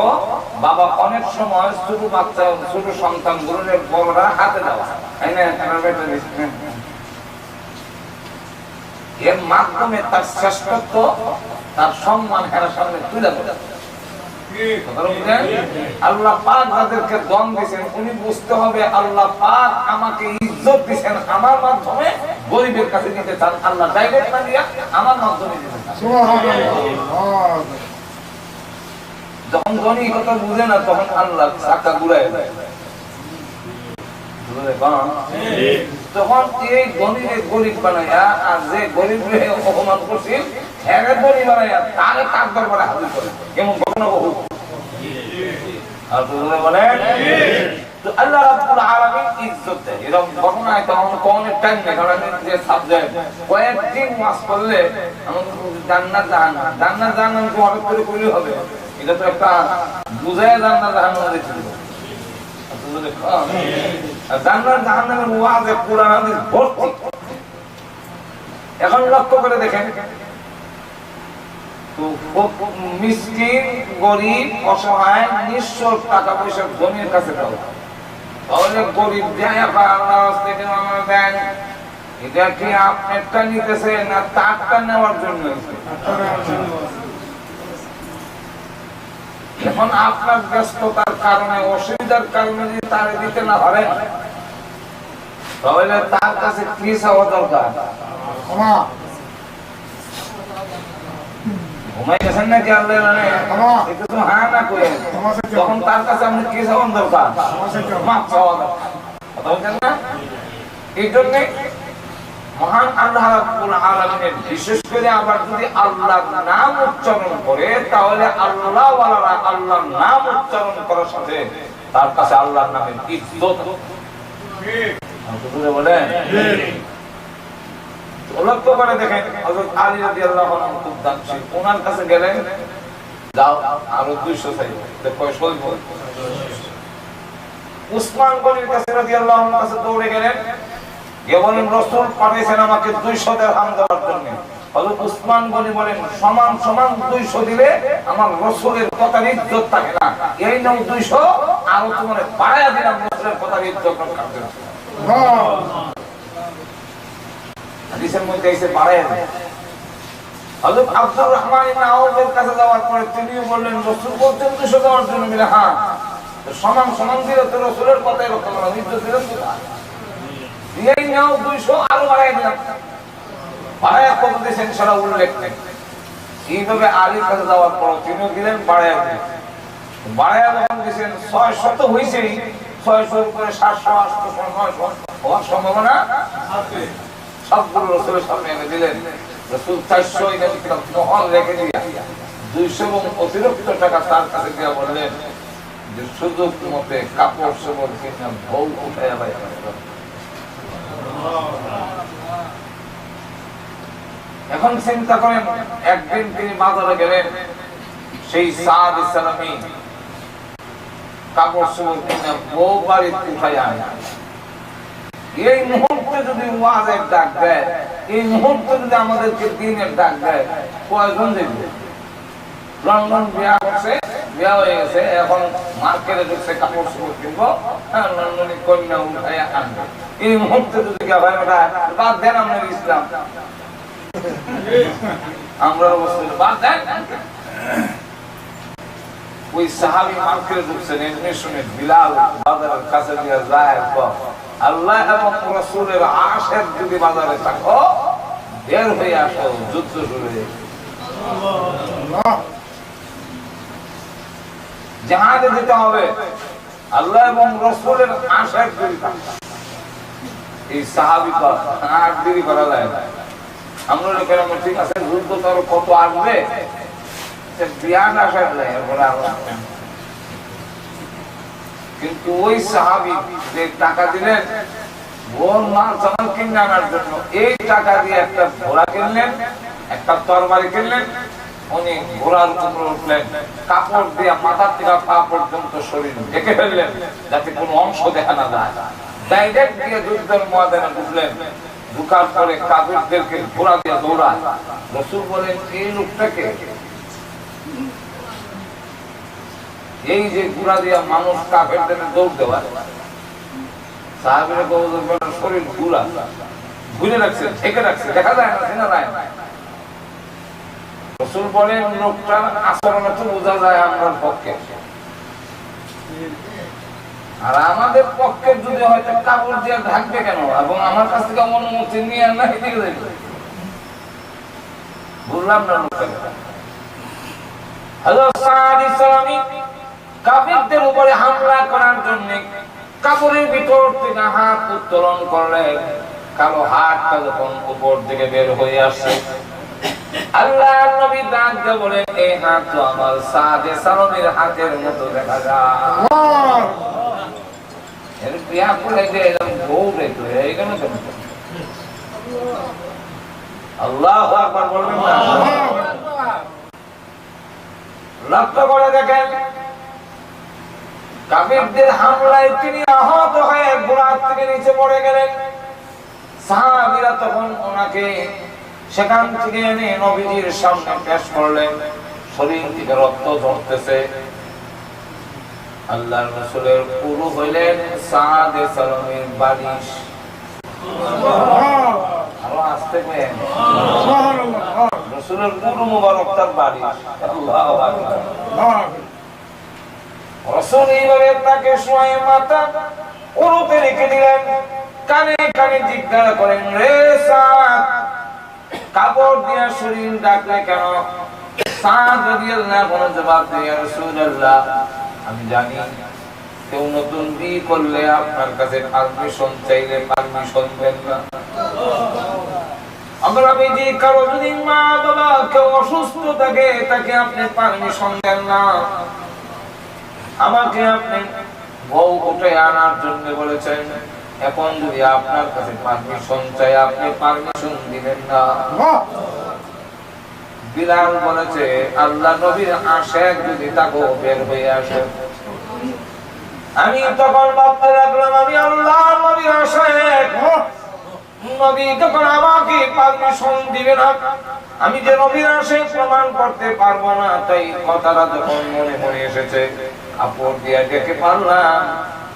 বাবা অনেক সময় ছোট বাচ্চা, ছোট সন্তান গুলো বড়রা হাতে দেওয়া, এর মাধ্যমে তার শ্রেষ্ঠত্ব, তার সম্মান হেরার সামনে তুলে ধরে। আল্লাহ পাক যাদেরকে দন দিয়েছেন উনি বুঝতে হবে আল্লাহ পাক আমাকে ইজ্জত দিয়েছেন, আমার মাধ্যমে গরিবের কাছে দিতে চান। আল্লাহ ডাইরেক্ট না দিয়া আমার মাধ্যমে দিতে চান। যখন ধনী কথা বুঝে না তখন আল্লাহ চাকা ঘুরায় যায়। তখন এই ধনীরে গরিব বানাইয়া আর যে গরিব অপমান করছি ধনী বানাইয়া তারে কাক দরবারে হাজির করে। এমন ঘটনা বহু। আর তোমরা বলেন তো আল্লাহ রাব্বুল আলামিন ইজ্জত দেয়। এরকম ঘটনা তখন কোন টাইম নেই, কারণ যে সাবজেক্ট কয়েকদিন মাস করলে আমাদের জান্নাত জাহান্নাম তো হঠাৎ করে করলে হবে, এটা তো একটা বুঝায় জান্নাত জাহান্নাম দিতে হবে। জান্নাত জাহান্নামের ওয়াজে কুরআন হাদিস ভর্তি। এখন লক্ষ্য করে দেখেন তো মিসকিন, গরিব, অসহায়, নিঃস্ব, টাকা পয়সা ধনীর কাছে দাও, তাহলে গরিব যায় আল্লাহর রাস্তায় কেন আমরা দেন? এটা কি আপনারটা নিতেছে না তারটা নেওয়ার জন্য? এখন আপনার ব্যস্ততার কারণে, অসুবিধার কারণে যদি তারে দিতে না পারেন, তাহলে তার কাছে কি চাওয়া দরকার? ঘুমাই গেছেন নাকি আল্লাহ জানে? একটু তো হ্যাঁ না করে তখন তার কাছে আপনি কি চাওয়া দরকার? মাপ চাওয়া দরকার। কথা বলছেন না? এই জন্যে মহান আল্লাহ রাব্বুল আলামিনের বিশেষ করে আবার যদি আল্লাহর নাম উচ্চারণ করে, তাহলে আল্লাহ ওয়ালারা আল্লাহর নাম উচ্চারণ করার সাথে তার কাছে আল্লাহর নামের ইজ্জত। ঠিক আপনি বলেন লক্ষ্য করে দেখেন হযরত আলী রাদিয়াল্লাহু আনহু খুব দানশীল, ওনার কাছে গেলেন, যাও আরো 200 চাইবো, দেখো সইব। উসমান গনির কাছে রাদিয়াল্লাহু আনহু কাছে দৌড়ে গেলেন, গিয়ে বলেন রাসূল পাঠিয়েছেন আমাকে 200 দিরহাম দেওয়ার জন্য। হযরত উসমান গনি বলেন সমান সমান 200 দিলে আমার রাসূলের কথার ইজ্জত থাকে না, এই নাও 200 আর তোমারে বাড়ায়া দিলাম রাসূলের কথার ইজ্জত রক্ষা করতে। হাদিসের মধ্যে এসে বাড়ায়া দেয়। হযরত আব্দুর রহমান ইবনে আউফের কাছে যাওয়ার পরে তিনি বললেন রাসূল বলছেন 200 দেওয়ার জন্য। বলে হ্যাঁ, সমান সমান দিলে তো রাসূলের কথাই রক্ষা করা, ইজ্জত দিলেন কোথায়? এই নাও 200 আরো বাড়ায়া দিলাম। বাড়ায়া কত দিয়েছেন সেটা উল্লেখ নেই। এইভাবে আলীর কাছে যাওয়ার পর তিনি দিলেন বাড়ায়া দিলেন। বাড়ায়া যখন দিয়েছেন 600 তো হয়েছেই, 600 উপরে 700, 800, 900 হওয়ার সম্ভাবনা আছে। সবগুলো রাসূলের সামনে এনে দিলেন। রাসূল 400 এটা কিতাব মহল রেখে দিয়া 200 এবং অতিরিক্ত টাকা তার কাছে দিয়া বললেন যে সুযোগ মতে কাপড় চোপড় কিনে বউ উঠাইয়া বাইরে। এখন চিন্তা করেন, একদিন তিনি বাজারে গেলেন, সেই সাদ ইসলামী কাপড় চোপড় কিনে বউ বাড়িতে উঠাইয়া আনে। এই মুহূর্তে যদি ওয়াজের ডাক দেয়, এই মুহূর্তে যদি আমাদেরকে দিনের ডাক দেয়, কয়জন দেখবে? লন্ডন বিয়া করছে, বিয়া হয়ে গেছে, এখন মার্কেটে ঢুকছে কাপড় চোপড় কিনবো, হ্যাঁ লন্ডনে কন্যা উঠাইয়া আনবে। এই মুহূর্তে যদি ভাই ওটা বাদ দেন আপনার ইসলাম, আমরা অবস্থা বাদ দেন। ওই সাহাবী মার্কেটে ঢুকছেন, এমনি শুনে বিলাল বাজারের কাছে দিয়ে যায়, আল্লাহ এবং রাসূলের আশিক যদি বাজারে থাকো, বের হয়ে আসো, যুদ্ধ শুরু হয়ে যাবে। জাহাজে যেতে হবে, আল্লাহ এবং রাসূলের আশিক যদি থাকো। এই সাহাবী তো আর দেরি করা যায় না। আমরা লোকের আমরা ঠিক আছে, যুদ্ধ তো কত আসবে, বিয়ান আসার যায়। কিন্তু ওই সাহাবী যে টাকা দিলেন ঘোড় মাল সামান কিনে আনার জন্য, এই টাকা দিয়ে একটা ঘোড়া কিনলেন, একটা তরবারি কিনলেন, উনি ঘোড়ার উপরে উঠলেন, কাপড় দিয়ে মাথা থেকে পা পর্যন্ত শরীর ঢেকে ফেললেন যাতে কোনো অংশ দেখা না যায়। ডাইরেক্ট দিয়ে যুদ্ধের ময়দানে ঢুকলেন। ঢুকার পরে কাফিরদেরকে ঘোড়া দিয়ে দৌড়ায়। রাসূল বলেন এই লোকটাকে, এই যে ঘোড়া দিয়ে মানুষ কাফেরদের দৌড় দেওয়া, সাহাবীরা বলেন শরীর ঘোড়া ঘুরে রাখছে, ঢেকে রাখছে, দেখা যায় না, চেনা যায় না। রাসূল বলেন লোকটার আচরণে তো বোঝা যায় আমার পক্ষে, আর আমাদের পক্ষে যদি হয়তো কাপড় দিয়ে ঢাকবে কেন, এবং আমার কাছ থেকে অনুমতি নিয়ে না এদিকে যাইবে, বললাম না লোকটাকে। হযরত সাদ ইসলামী কাফিরদের উপরে হামলা করার জন্য কাপড়ের ভিতর থেকে হাত উত্তোলন করলেন। কালো হাতটা যখন উপর দিকে বের হয়ে আসছে, আল্লাহর নবী ডাক দিয়ে বলেন, এই হাত তো আমার সাদে সালামের হাতের মতো দেখা যায়। এর বিয়া করে যে এরকম গৌরে তো এইখানে তো আল্লাহু আকবার বলবেন না? লক্ষ্য করে দেখেন, কাফিরদের হামলায় তিনি আহত হয়ে ঘোড়া থেকে নিচে পড়ে গেলেন। সাহাবীরা তখন ওনাকে সেখান থেকে এনে নবীজির সামনে পেশ করলেন। শরীর থেকে রক্ত ঝরতেছে। আল্লাহর রাসূলের পুরো হইলেন সাদে সালামের বালিশ। আরো আস্তে করেন, সুবহানাল্লাহ। রাসূলের পুরো মুবারক তার বালিশ। আল্লাহু আকবার। রাসূল এইভাবে তাকে শোয়ে মাথা উরুতে রেখে দিলেন। কানে কানে জিজ্ঞাসা করেন, রে সাদ, কাপড় দিয়া শরীর ঢাকলে কেন? সাদ রাদিয়াল্লাহু আনহু জবাব দেন, ইয়া রাসূলুল্লাহ, আমি জানি কেউ নতুন বিয়ে করলে আপনার কাছে পারমিশন চাইলে পারমিশন দেন না। আমরা বিধি কারো যদি মা বাবা কেউ অসুস্থ থাকে তাকে আপনি পারমিশন দেন না। আমাকে আপনি বউ উঠে আনার জন্য বলেছেন, এখন যদি আপনার কাছে পারমিশন চাই আপনি পারমিশন দিবেন না। বিলাল বলেছে, আল্লাহ নবীর আশিক যদি তাকে বের হয়ে আসে। আমি তখন ভাবতে লাগলাম, আমি আল্লাহ নবীর আশিক, নবী তখন আমাকে পারমিশন দিবে না। আমি যে নবীর আশিক প্রমাণ করতে পারবো না, তাই কথাটা যখন মনে মনে এসেছে, কাপড় দিয়ে ডেকে পারলাম,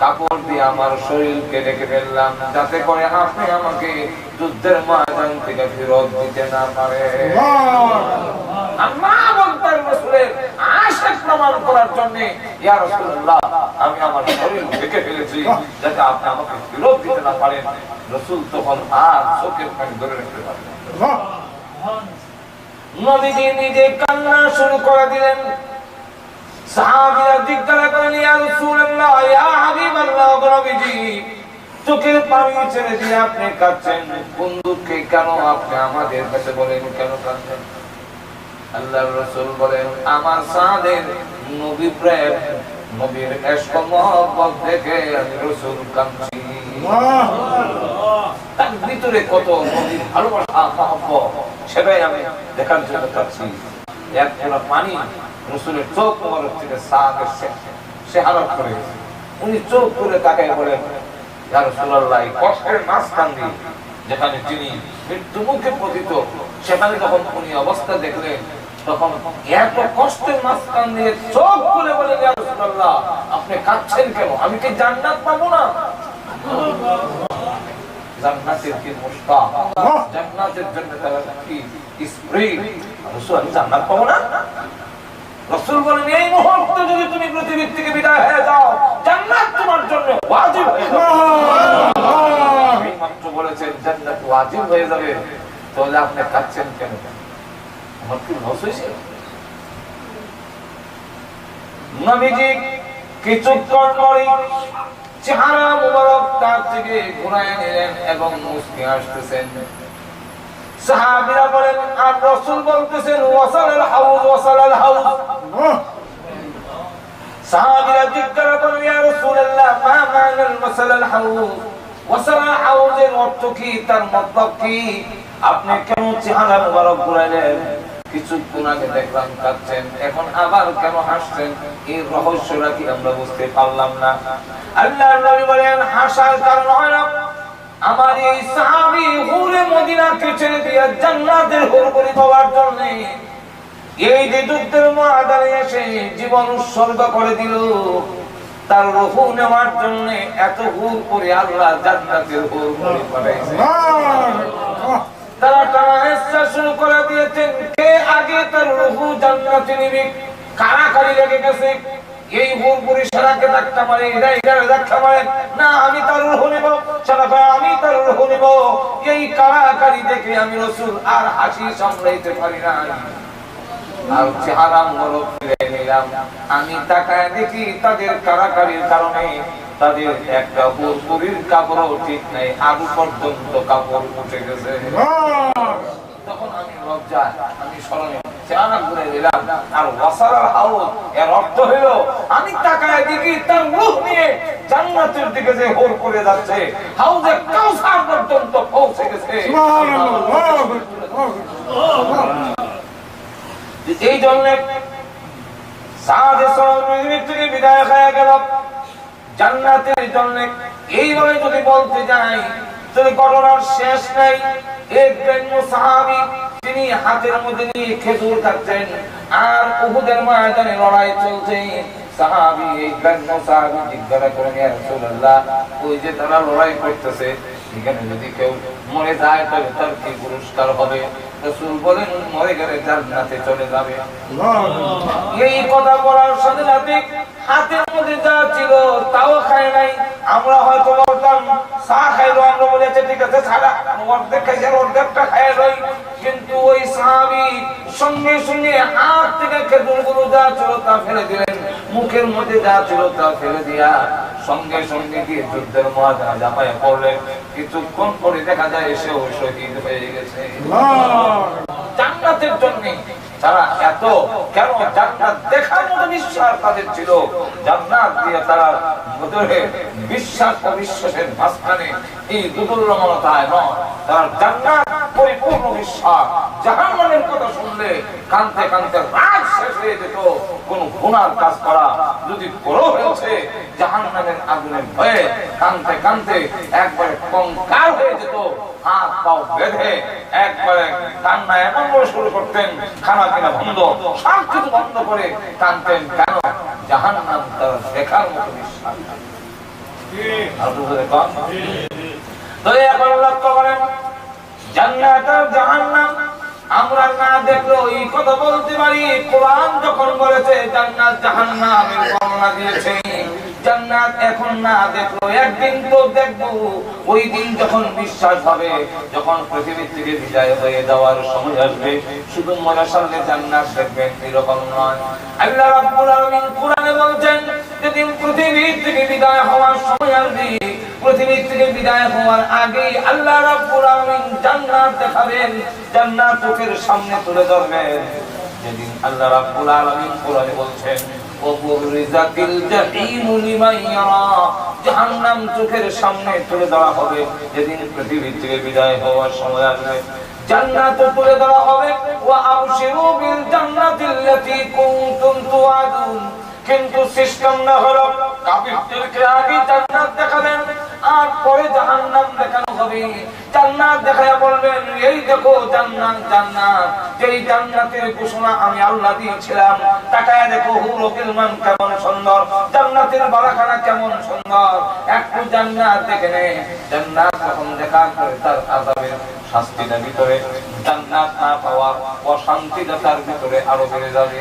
কাপড় দিয়ে আমার শরীরকে ডেকে ফেললাম, যাতে করে আপনি আমাকে যুদ্ধের ময়দান থেকে ফেরত দিতে না পারে। আল্লাহ বলতেন রাসূলের আশিক প্রমাণ করার জন্য, ইয়া রাসূলুল্লাহ, আমি আমার শরীর ঢেকে ফেলেছি যাতে আপনি আমাকে ফেরত দিতে না পারেন। রাসূল তখন আর চোখের পানি ধরে রাখতে পারলেন না। নবীজি নিজে কান্না শুরু করে দিলেন। সাহাবীরা জিজ্ঞাসা করলেন, ইয়া রাসূলুল্লাহ, ইয়া হাবিবাল্লাহ, নবীজি চোখের পানি ছেড়ে দিয়ে আপনি কাঁদছেন, কোন দুঃখে কেন? আপনি আমাদের কাছে বলেন কেন কাঁদছেন? আল্লাহর রাসূল বলেন, আমার সাদের নবী প্রেম, নবীর ইশক মহব্বত দেখে আমি রাসূল কাঁদছি। তার ভিতরে কত নবীর ভালোবাসা মহব্বত, সেটাই আমি দেখার জন্য কাঁদছি। এক ফোঁটা পানি রাসূলের চোখ মোবারক থেকে সাদের সে হারাত করে গেছে। উনি চোখ খুলে তাকায় বলেন, ইয়া রাসূলুল্লাহ, কষ্টের মাঝখান দিয়ে যেখানে তিনি মৃত্যু মুখে পতিত, সেখানে যখন উনি অবস্থা দেখলেন, তখন এত কষ্টের মাঝখান দিয়ে চোখ খুলে বলেন, ইয়া রাসূলুল্লাহ, আপনি কাঁদছেন কেন? আমি কি জান্নাত পাবো না? জান্নাতের কি মুশতাক, জান্নাতের জন্য তারা কি স্প্রিং, রাসূল আমি জান্নাত পাবো না? রাসূল বলেন, এই মুহূর্তে যদি তুমি পৃথিবী থেকে বিদায় হয়ে যাও, জান্নাত তোমার জন্য ওয়াজিব হয়ে যাবে। এই মাত্র বলেছেন জান্নাত ওয়াজিব হয়ে যাবে, তাহলে আপনি কাঁদছেন কেন? আমার কি লস হয়েছে? নবীজি কিছুক্ষণ পরে চেহারা মুবারক তার থেকে ঘুরায় নিলেন এবং মুস্কি হাসতেছেন। সাহাবীরা বলেন, আর রাসূল বলতেছেন, ওয়াসালাল হাউজ, ওয়াসালাল হাউজ। সাহাবীরা জিজ্ঞাসা করলেন, ইয়া রাসূলুল্লাহ, মা মানাল ওয়াসালাল হাউজ? ওয়াসালাল হাউজের অর্থ কি, তার মতলব কি? আপনি কেন চেহারা মুবারক ঘুরাইলেন? কিছুক্ষণ আগে দেখলাম কাঁদছেন, এখন আবার কেন হাসছেন? এই রহস্যটা কি আমরা বুঝতে পারলাম না। আল্লাহর নবী বলেন, হাসার কারণ হয় না, আমার এই সাহাবী হুরে মদিনাকে ছেড়ে দিয়ে জান্নাতের হুরপুরি পাওয়ার জন্য এই যে যুদ্ধের ময়দানে এসে জীবন উৎসর্গ করে দিল, তার রূহ নেওয়ার জন্য এত হুরপুরি আল্লাহ জান্নাতের হুরপুরি পাঠাইছে। তারা টানা হেঁচড়া শুরু করে দিয়েছেন, কে আগে তার রূহ জান্নাতে নিবে। কারাকারি লেগে গেছে, এই হুরপুরি সারাকে ধাক্কা মারে, এরা ধাক্কা মারে, না আমি তার রূহ নেব, সারা আমি তার রূহ নেব। এই কারাকারি দেখে আমি রাসূল আর হাসি সামলাইতে পারি না, আর চেহারা মুবারক ফিরে নিলাম। আমি তাকায় দেখি তাদের কারাকারির কারণে তাদের একটা হুরপুরির কাপড়ও ঠিক নাই, আরো পর্যন্ত কাপড় উঠে গেছে। তখন আমি লজ্জা আমি স্মরণে চেহারা ঘুরে দিলাম আর ওয়াসারাল হাউদ এর অর্থ হলো আমি তাকায় দেখি তার রূহ নিয়ে জান্নাতের দিকে যে হোর করে যাচ্ছে হাউজে কাউসার পর্যন্ত পৌঁছে গেছে এই জন্য সাদে সওয়ারের থেকে বিদায় হয়ে গেল জান্নাতের জন্য এইভাবে যদি বলতে যাই তাহলে ঘটনার শেষ নাই। এক বেন্য সাহাবী তিনি হাতের মধ্যে নিয়ে খেজুর খাচ্ছেন আর উহুদের ময়দানে লড়াই চলছে। সাহাবী এই বেন্য সাহাবী জিজ্ঞাসা করেন ইয়া রাসূলুল্লাহ ওই যে তারা লড়াই করতেছে এখানে যদি কেউ মরে যায় তবে তার কি পুরস্কার হবে? রাসূল বলেন মরে গেলে জান্নাতে চলে যাবে। এই কথা বলার সাথে সাথে হাতের মধ্যে যা ছিল তাও খায় নাই। আমরা হয়তো বলতাম চা খাইলো, আমরা বলেছি ঠিক আছে সারা অর্ধেক খাইছে অর্ধেকটা খাইয়া লই, কিন্তু ওই সাহাবী সঙ্গে সঙ্গে হাত থেকে খেজুরগুলো যা ছিল তা ফেলে দিলেন, মুখের মধ্যে যা ছিল তা ফেলে দিয়া সঙ্গে সঙ্গে গিয়ে যুদ্ধের ময়দানে ঝাঁপায় পড়লেন। কিছুক্ষণ পরে দেখা যায় এসেও শহীদ হয়ে গেছে। জান্নাতের জন্য তারা এত কেন জান্নাত দেখার মতো বিশ্বাস তাদের ছিল, জান্নাত দিয়ে তারা ভিতরে বিশ্বাস অবিশ্বাসের মাঝখানে এই দুর্বলতায় নয়, তারা জান্নাত পরিপূর্ণ বিশ্বাস। জাহান্নামের কথা শুনলে কাঁদতে কাঁদতে রাগ শেষ হয়ে যেত। কোন গুনার কাজ করা যদি করো হয়েছে জাহান্নামের আগুনের ভয়ে কাঁদতে কাঁদতে একবারে কঙ্কাল হয়ে যেত। হাত পাও বেঁধে একবারে কান্না এমন করে শুরু করতেন, খানা পিনা বন্ধ, সব কিছু বন্ধ করে কাঁদতেন। কেন? জাহান্নাম তার দেখার মতো বিশ্বাস। তো এখন লক্ষ্য করেন জান্নাত আর জাহান্নাম আমরা না দেখলেও এই কথা বলতে পারি। কোরআন যখন বলেছে জান্নাত জাহান্নামের বর্ণনা দিয়েছে, জান্নাত এখন না দেখলো একদিন তো দেখবো। ওই দিন যখন বিশ্বাস হবে, যখন পৃথিবী থেকে বিদায় হয়ে যাওয়ার সময় আসবে, শুধু মরার সামনে জান্নাত দেখবেন এরকম নয়। আল্লাহ রাব্বুল আলামিন কোরআনে বলছেন যেদিন পৃথিবী থেকে বিদায় হওয়ার সময় আসবে, পৃথিবী থেকে বিদায় হওয়ার আগে আল্লাহ রাব্বুল আলামিন জান্নাত দেখাবেন, জান্নাত চোখের সামনে তুলে ধরবেন। যেদিন আল্লাহ রাব্বুল আলামিন কোরআনে বলছেন ওবুরিজাতিল জাহিমু লিমান ইয়ারা, জাহান্নাম চোখের সামনে তুলে ধরা হবে। যেদিন পৃথিবী থেকে বিদায় হওয়ার সময় আসবে জান্নাত তুলে ধরা হবে। ওয়া আবশিরু বিল জান্নাতিল্লাতী কুনতুম তুআদুন, কিন্তু সিস্টেম না হলো কাফিরদেরকে আগে জান্নাত দেখাবেন আর পরে জাহান্নাম দেখানো হবে। জান্নাত দেখায়া বলবেন এই দেখো জান্নাত, জান্নাত যেই জান্নাতের ঘোষণা আমি আল্লাহ দিয়েছিলাম, তাকায়া দেখো হুরুল গিলমান কেমন সুন্দর, জান্নাতের বারাখানা কেমন সুন্দর, একটু জান্নাত দেখে নে। জান্নাত যখন দেখা করে তার আযাবের শাস্তিটা ভিতরে, জান্নাত না পাওয়া অশান্তিটা তার ভিতরে আরো বেড়ে যাবে।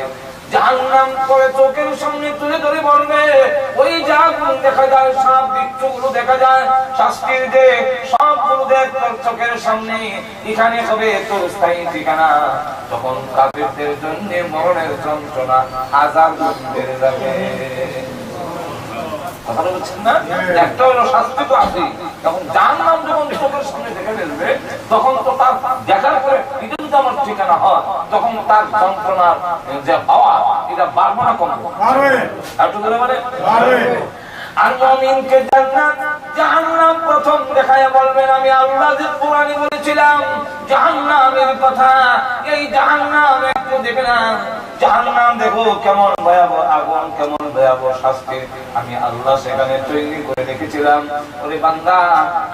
জাহান্নাম করে চোখের সামনে তুলে ধরে বলবে ওই জাহান্নাম দেখা যায়, সব বিচ্ছুগুলো দেখা যায়, শাস্তির যে সবগুলো দেখ তোর চোখের সামনে, এখানে হবে তোর স্থায়ী ঠিকানা। তখন কাফিরদের জন্য মরণের যন্ত্রণা আযাব বেড়ে যাবে। কথা বলছেন না? একটা হলো শাস্তি তো আছে, তখন জাহান্নাম যখন চোখের সামনে দেখে ফেলবে তখন তো তার দেখার পরে এটা যদি আমার ঠিকানা হয় তখন তার যন্ত্রণার যে পাওয়া এটা বাড়বে না কমবে? একটু ধরে মানে আর মুমিনকে জান্নাত জাহান্নাম প্রথম দেখায় বলবেন আমি আল্লাহ যে কোরআনে বলেছিলাম জাহান্নামের কথা, এই জাহান্নাম একটু দেখে না। জাহান্নাম দেখো কেমন ভয়াবহ আগুন, কেমন ভয়াবহ শাস্তি আমি আল্লাহ সেখানে তৈরি করে রেখেছিলাম। ওরে বান্দা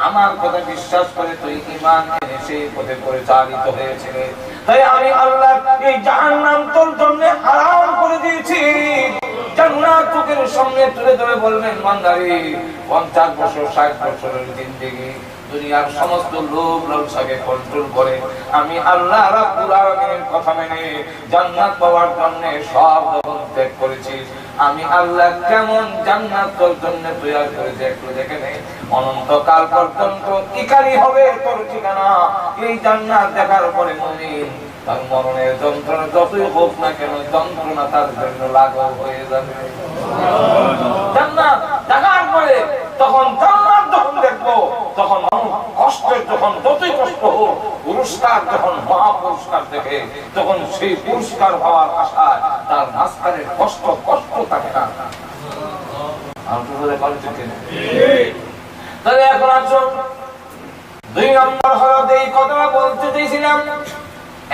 আমার কথা বিশ্বাস করে তুই ঈমান এনে সেই পথে পরিচালিত হয়েছিলে, তাই আমি আল্লাহ এই জাহান্নাম তোর জন্য হারাম করে দিয়েছি। জান্নাত চোখের সামনে তুলে ধরে বলবেন বান্দারে 50 বছর 60 বছরের জিন্দেগি দুনিয়ার সমস্ত লোভ লালসাকে কন্ট্রোল করে আমি আল্লাহ রাব্বুল আলামিনের কথা মেনে জান্নাত পাওয়ার জন্য সব জগৎ ত্যাগ করেছি। আমি আল্লাহ কেমন জান্নাত তোর জন্য তৈরি করেছি একটু দেখে নে। অনন্তকাল পর্যন্ত ইকারি হবে তোর ঠিকানা। এই জান্নাত দেখার পরে মুমিন তার মরণের যন্ত্রণা যতই হোক না কেন যন্ত্রণা তার জন্য লাঘব হয়ে যাবে। জান্নাত দেখার পরে তখন জান্নাত যখন দেখবো তখন কষ্টের যখন যতই কষ্ট হোক পুরস্কার পুরস্কার যখন মহা পুরস্কার দেখে তখন সেই পুরস্কার হওয়ার আশায় তার মাঝখানে কষ্ট থাকে না। তাহলে এখন আসুন 2 নম্বর হলো এই কথা বলতে চাইছিলাম,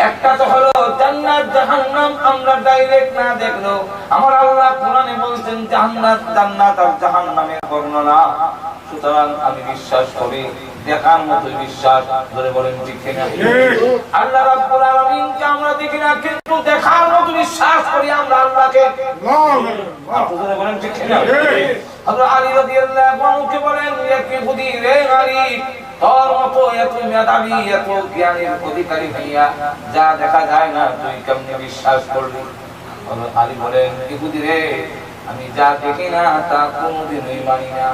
একটা তো হলো জান্নাত জাহান্নাম আমরা ডাইরেক্ট না দেখলো, আমার আল্লাহ কোরআনে বলছেন জান্নাত জান্নাত আর জাহান্নামের বর্ণনা। সুতরাং আমি বিশ্বাস করি, দেখার মতো বিশ্বাস, ধরে বলেন ঠিক কিনা? আল্লাহ রাব্বুল আলামিনকে আমরা দেখি না, কিন্তু দেখার মতো বিশ্বাস করি আমরা আল্লাহকে। ধরে বলেন ঠিক কিনা? হযরত আলী রাদিয়াল্লাহু আনহু কে বলেন, কি বুদ্ধি রে আলী, তোর মতো এত মেধাবী এত জ্ঞানের অধিকারী হইয়া যা দেখা যায় না তুই কেমনে বিশ্বাস করলি? হযরত আলী বলেন, কি বুদ্ধি রে, আমি যা দেখি না তা কোনোদিনই মানি না।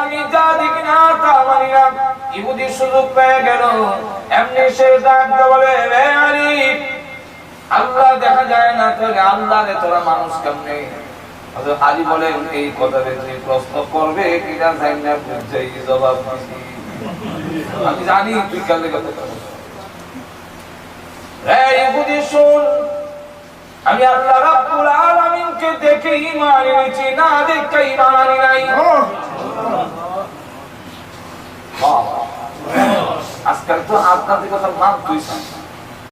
আমি যা দেখি না তা মানি না। ইহুদি সুযোগ পেয়ে গেল, এমনি সে ডাকতে বলে, রে আলী, আল্লাহ দেখা যায় না, তাহলে আল্লাহরে তোরা মানুষ কেমনে? আলী বলেন, এই কথাটা তুই প্রশ্ন করবে কিনা জানি না, বুঝাই জবাব দিছি। আমি জানি তুই কালে কথা বলছিস। রে ইহুদি শুন, আমি আল্লাহ রাব্বুল আলামিনকে দেখে ঈমান এনেছি, না দেখে ঈমান আনি নাই। আজকাল তো আপনাদের কথা মানতেই চায়।